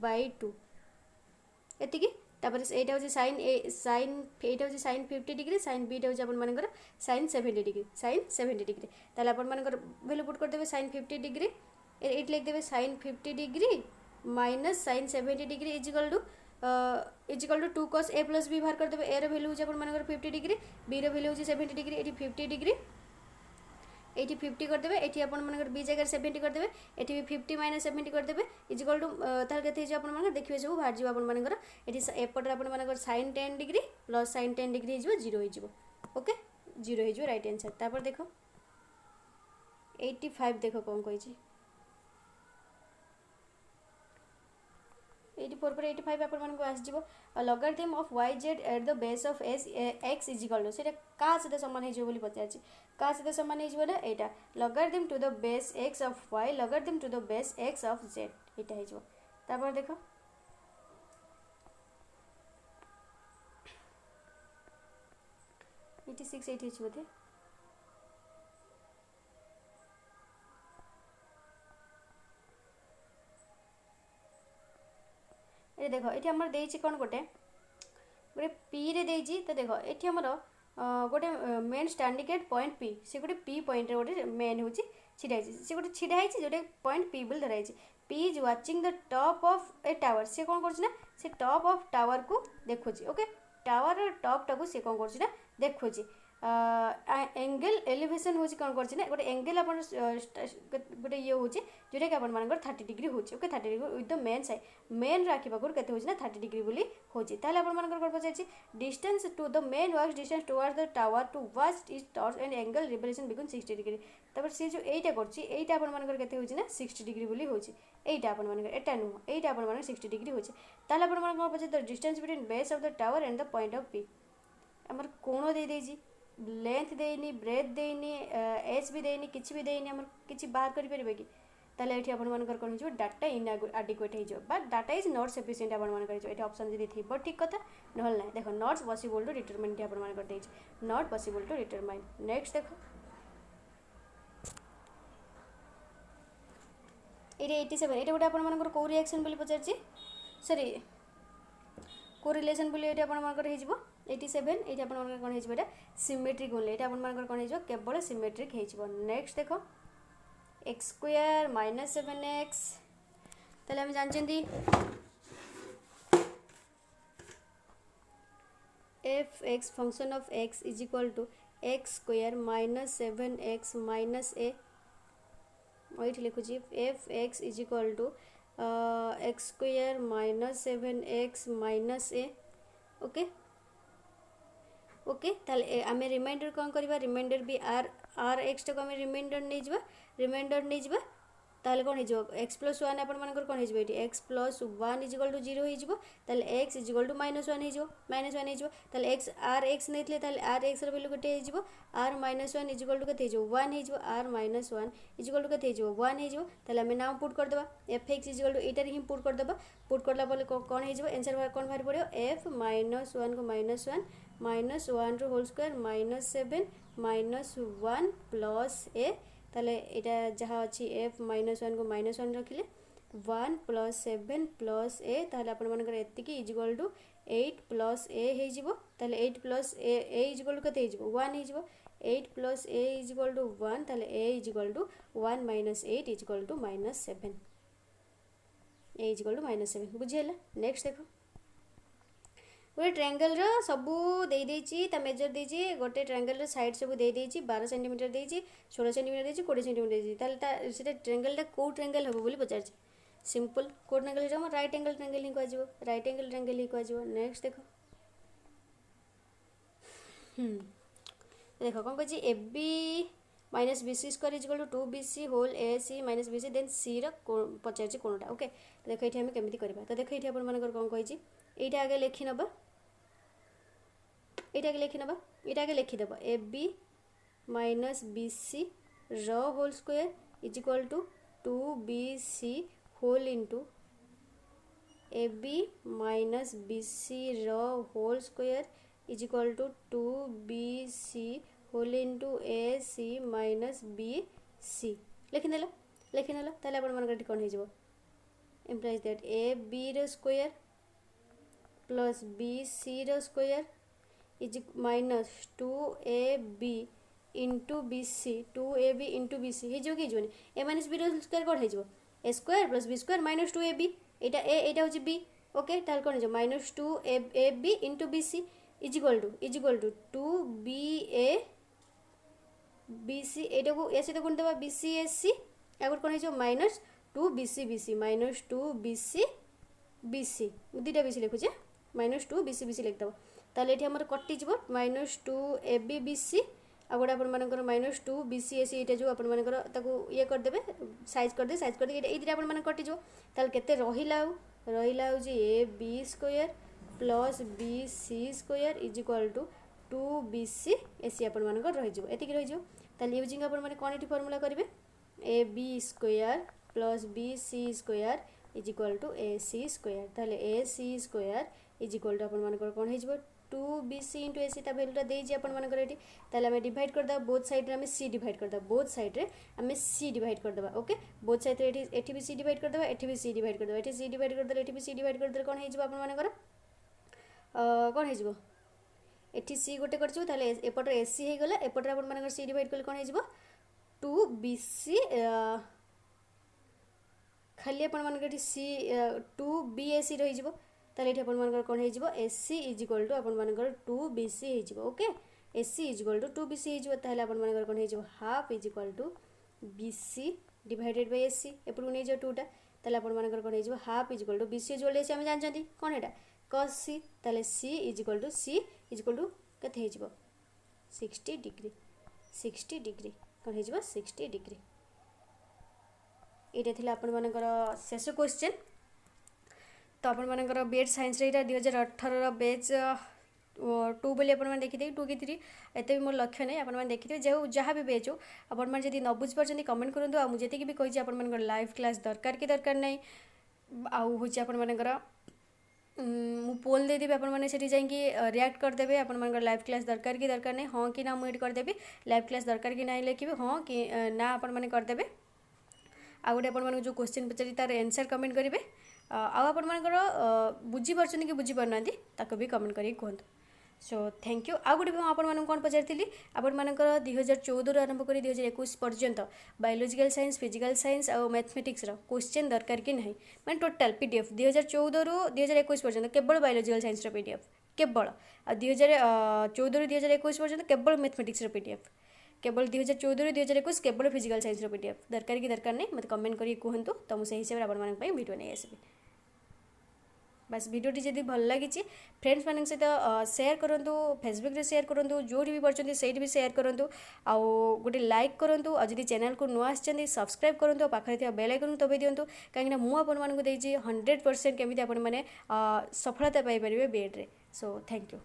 by 2 एतिकी तापर एटा होची sin a sin एटा होची sin 50 डिग्री sin b टा होची अपन मानकर sin 70 डिग्री sin 70 डिग्री ताले अपन मानकर वैल्यू पुट कर देबे sin 50 डिग्री एट लिख देबे sin 50 degree minus sin 70 degree is equal to 2 cos a plus b बाहर कर देबे a रो वैल्यू होची अपन मानकर 50 डिग्री b रो वैल्यू होची 70 डिग्री एटी 50 डिग्री एटी 50 कर देबे एटी अपन मानकर b जगह 70 कर देबे एटी भी 50 माइनस 70 कर देबे इज इक्वल टू तार केते जे अपन मानकर देखिबे सब बाहर जीव अपन मानकर एटी एपटर अपन मानकर sin 10 degree plus sin 10 degree हे जिवो 0 हे जिवो ओके 0 हे जिवो राइट आंसर तापर देखो 85 देखो कोन कहि छी 84 पर 85 अपन मानकर आस जिवो logarithm of yz at the base of x is equal to सेटा का सहित समान हे जिवो बोली पचाछि का सहित समान हे जिवो ना एटा logarithm to the base x of y logarithm to the base x of z एटा हे जिवो तापर देखो एटी 6 8 हे जिवो थे ये देखो ये आमर देछि कोन गोटे गोटे पी रे देछि तो देखो ये आमर गोटे main standing at point P से गोटे पी पॉइंट रे गोटे मेन होछि छिडा से गोटे छिडा जोटे पॉइंट पी बोल धराई P is watching the top of A tower से कौन कर से टॉप ऑफ टावर को देखुची ओके टावर टॉप टाकू से कौन कर देखुची एंगल एलिवेशन होची कौन कर गोटे एंगल अपन गोटे ये होची जोटा कि अपन मानकर 30 डिग्री होची okay 30 degree with the main side main राखी पाखर केते होची ना 30 डिग्री बोली होची ताले अपन मानकर कोन पचाछि distance to the main work distance towards the tower to watch is torch and angle revolution become 60 degree तबर से जो एटा करछि एटा अपन मानकर केते होची ना 60 डिग्री बोली होची एटा अपन मानकर एटा नु एटा अपन मानकर 60 डिग्री होची ताले अपन मानकर कोन पचाछि the distance between base of the tower and the point of p हमर कोण दे देछि लेंथ देनी ब्रेथ देनी एच भी देनी किसी भी देनी हमर किसी बाहर करि परिबे कि ताले एठी अपन मानकर कोन जो डाटा इनएडिक्वेट हे जो but data is not sufficient अपन मानकर जो एठी ऑप्शन जदी थिबो ठीक कथा नहल नै देखो नॉट पॉसिबल टू डिटरमाइन एठी अपन मानकर देछि not possible to determine next देखो एठी 87 एठी गोटे अपन मानकर को रिएक्शन बोली पचारछि सॉरी को रिलेशन बोली एठी अपन मानकर हे जिवो 87 एठी अपन मानकर कोन हे जिवो एटा सिमेट्रिक ओनली एठी अपन मानकर कोन हे जिवो केवल सिमेट्रिक हे जिवो नेक्स्ट देखो x स्क्वायर माइनस 7x ताले हम जानचंदी f x function of x is equal to x square minus 7x minus a ओइठ लिखु छी f x is equal to x square minus 7x minus a okay okay ताले आमे reminder कोन करबा reminder भी r x को आमे reminder नै जिबा ताले कौन हो एक्स प्लस वन आपण मानकर कौन हो x plus one equal to zero हो ताले x equal to minus one हो ताले एक्स आर एक्स नहीं ताले आर एक्स वैल्यू गोटे हो or minus one equal to के वन हो or minus one equal to के वन हो ताले आम नाम पुट करदे एफ एक्स इजिकल टू एटार ही पुट करदे पुट करला कौन हो एनसर कौन बाहर पड़ो एफ माइनस वन को माइनस वन रू होल स्क्वायर -7 -1 प्लस ए ताले यहाँ जहाँ अच्छी एफ माइनस वन को -1 रखिले 1 + 7 प्लस ए ताले आपण मानकर एतिकी इजिकल टू 8 प्लस ए हो ताले 8 प्लस ए इजिकल टू केते हो 1 हो 8 प्लस ए इजिकल टू 1 ताले a is equal to 1 - 8 is equal to -7 a is equal to -7 बुझीला। नेक्स्ट देखो गोटे ट्रायंगल सबू देती मेजर देती गोटे ट्रायंगल साइड सब देती 12 सेंटीमीटर देती 16 सेंटीमीटर देती 20 सेंटीमीटर देती से ट्रायंगल कौ ट्रायंगल हम बोली पचार सिंपल कौ ट्रायंगल हम राइट एंगल ट्रायंगल ही कह राइट एंगल ट्रायंगल ही कह। नेक्स्ट देखो देखो कौन कह a b minus b C square is equal to 2bc whole a c minus b c then c पचार कौनटा ओके। देखो ये आम केमी करवा तो देखो ये आप कौन कही यहाँ आगे लिखी नवा यहाँ आगे लिखी नवा यहाँ आगे लिखिदेव a b minus b c whole square is equal to 2bc whole into a b minus b c whole square is equal to 2bc whole into a c minus b c लिखिदेल ताले आप कौन हो implies that a B square plus B C square is minus 2ab into B c 2ab into B c हो कि a minus B square कौन हो a square plus B square minus 2ab यहाँ हूँ बी ओके ताल कौन हो minus 2ab into B C equal to 2ba B C यहाँ को ए सहित गुण देवा बी सी ए सी आगे कौन हो minus 2bc B C minus 2bc B C दुईटा बी सी लिखुचे माइनस 2bc बी सी लिखिदेव ताले ये आम कटिज माइनस 2ab बी सी आ गोटे आपर माइनस 2bc ए सी जो आपको ये करदे साइज करदे ये दुटा आप कटिज ताल के रहा A B square plus B C square is equal to 2bc A C आप रही रही यूजिंग आप कौन ये फर्मूला करेंगे A B square plus B C square is equal to A C square ताले A C square is equal to आप कौन हो 2bc इंटू ए सी भैल्यूटा देजी आपंकर डिवाइड करदे बोथ साइड में सी डिवाइड करदे बोथ साइड में सी डिवाइड करदे ओके बोथ साइड ये भी सी डिवाइड करदे ये भी सी डिवाइड करदे ये सी डिवाइड करदे ये भी सी डिवाइड करदे कौन हो कौन हो ये सी गोटे कर एपटर ए सी हो गला एपटर आप सी डिवाइड कले कौन हो 2bc खाली आप सी 2bac रही ताले ये आप कौन हो एसी इजिकल टू आपर 2bc हो okay AC is equal to 2bc हो ताले आपर कौन हो half is equal to bc divided by AC एपटू नहीं जाओ 2टा ताले आपर कौन हो हाफ इजिकल टू bc जो आम जानते कौन है cos c ताले c इजिकल टू के 60 डिग्री कौन हो 60 डिग्री। ये थी आपर शेष क्वेश्चन तो आपर बेड साइंस यहाँ 2018 बेच 2 बोली आप देखिए 2 कि 3 एत भी मोर लक्ष्य नहीं आप देखिए जो जहाँ भी बेच हो आप जब न बुझीपार कमेंट करूँ आ मुझे भी कही आप लाइव क्लास दरकार कि दरकार नहीं आउ हूँ आपर मु पोल देदेवी आपने जाकि रिएक्ट करदे आप लाइव क्लास दरकार कि दरकार नहीं हाँ कि ना मुझे करदेवी लाइव क्लास दरकार कि ना लिखे हाँ कि ना आपने करदे आ गए आप जो क्वेश्चन पचारि तार आंसर कमेंट करेंगे आपर बुझीपार कि बुझीपार ताको भी कमेंट कर कहतु सो थैंक यू आ गोटे आपको कौन पचारि आपर 2014 आरंभ कर 2021 पर्यंत बायोलॉजिकल साइंस फिजिकल साइंस और मैथमेटिक्स क्वेश्चन दरकार कि नहीं मैं टोटाल पीडीएफ 2014 रु 2021 पर्यंत केवल बायोलॉजिकल साइंस पीडीएफ केवल 2014 रु 2021 पर्यंत केवल मैथमेटिक्स पीडीएफ केवल 2014 रु 2021 केवल फिजिकल साइंस पीडीएफ दरकार कि दरकार नहीं मत कमेंट करी कहतु तो मुझे हिसाब से आप भिडियो नहीं आसबि। बास भिडियोटी जदि भल लगी फ्रेंड्स मान सहित सेयार करूँ फेसबुक रे सेयार करूँ जो भी पढ़ते से भी सेयार करूँ आउ गोटे लाइक करूँ आदि चैनल को नुआ आसछन्ती सब्सक्राइब करूँ पाखे बेल आइकन को दबाई दिंतु कहीं मुझे 100% केमी आपने सफलता पाइपर बीएड रे सो थैंक यू।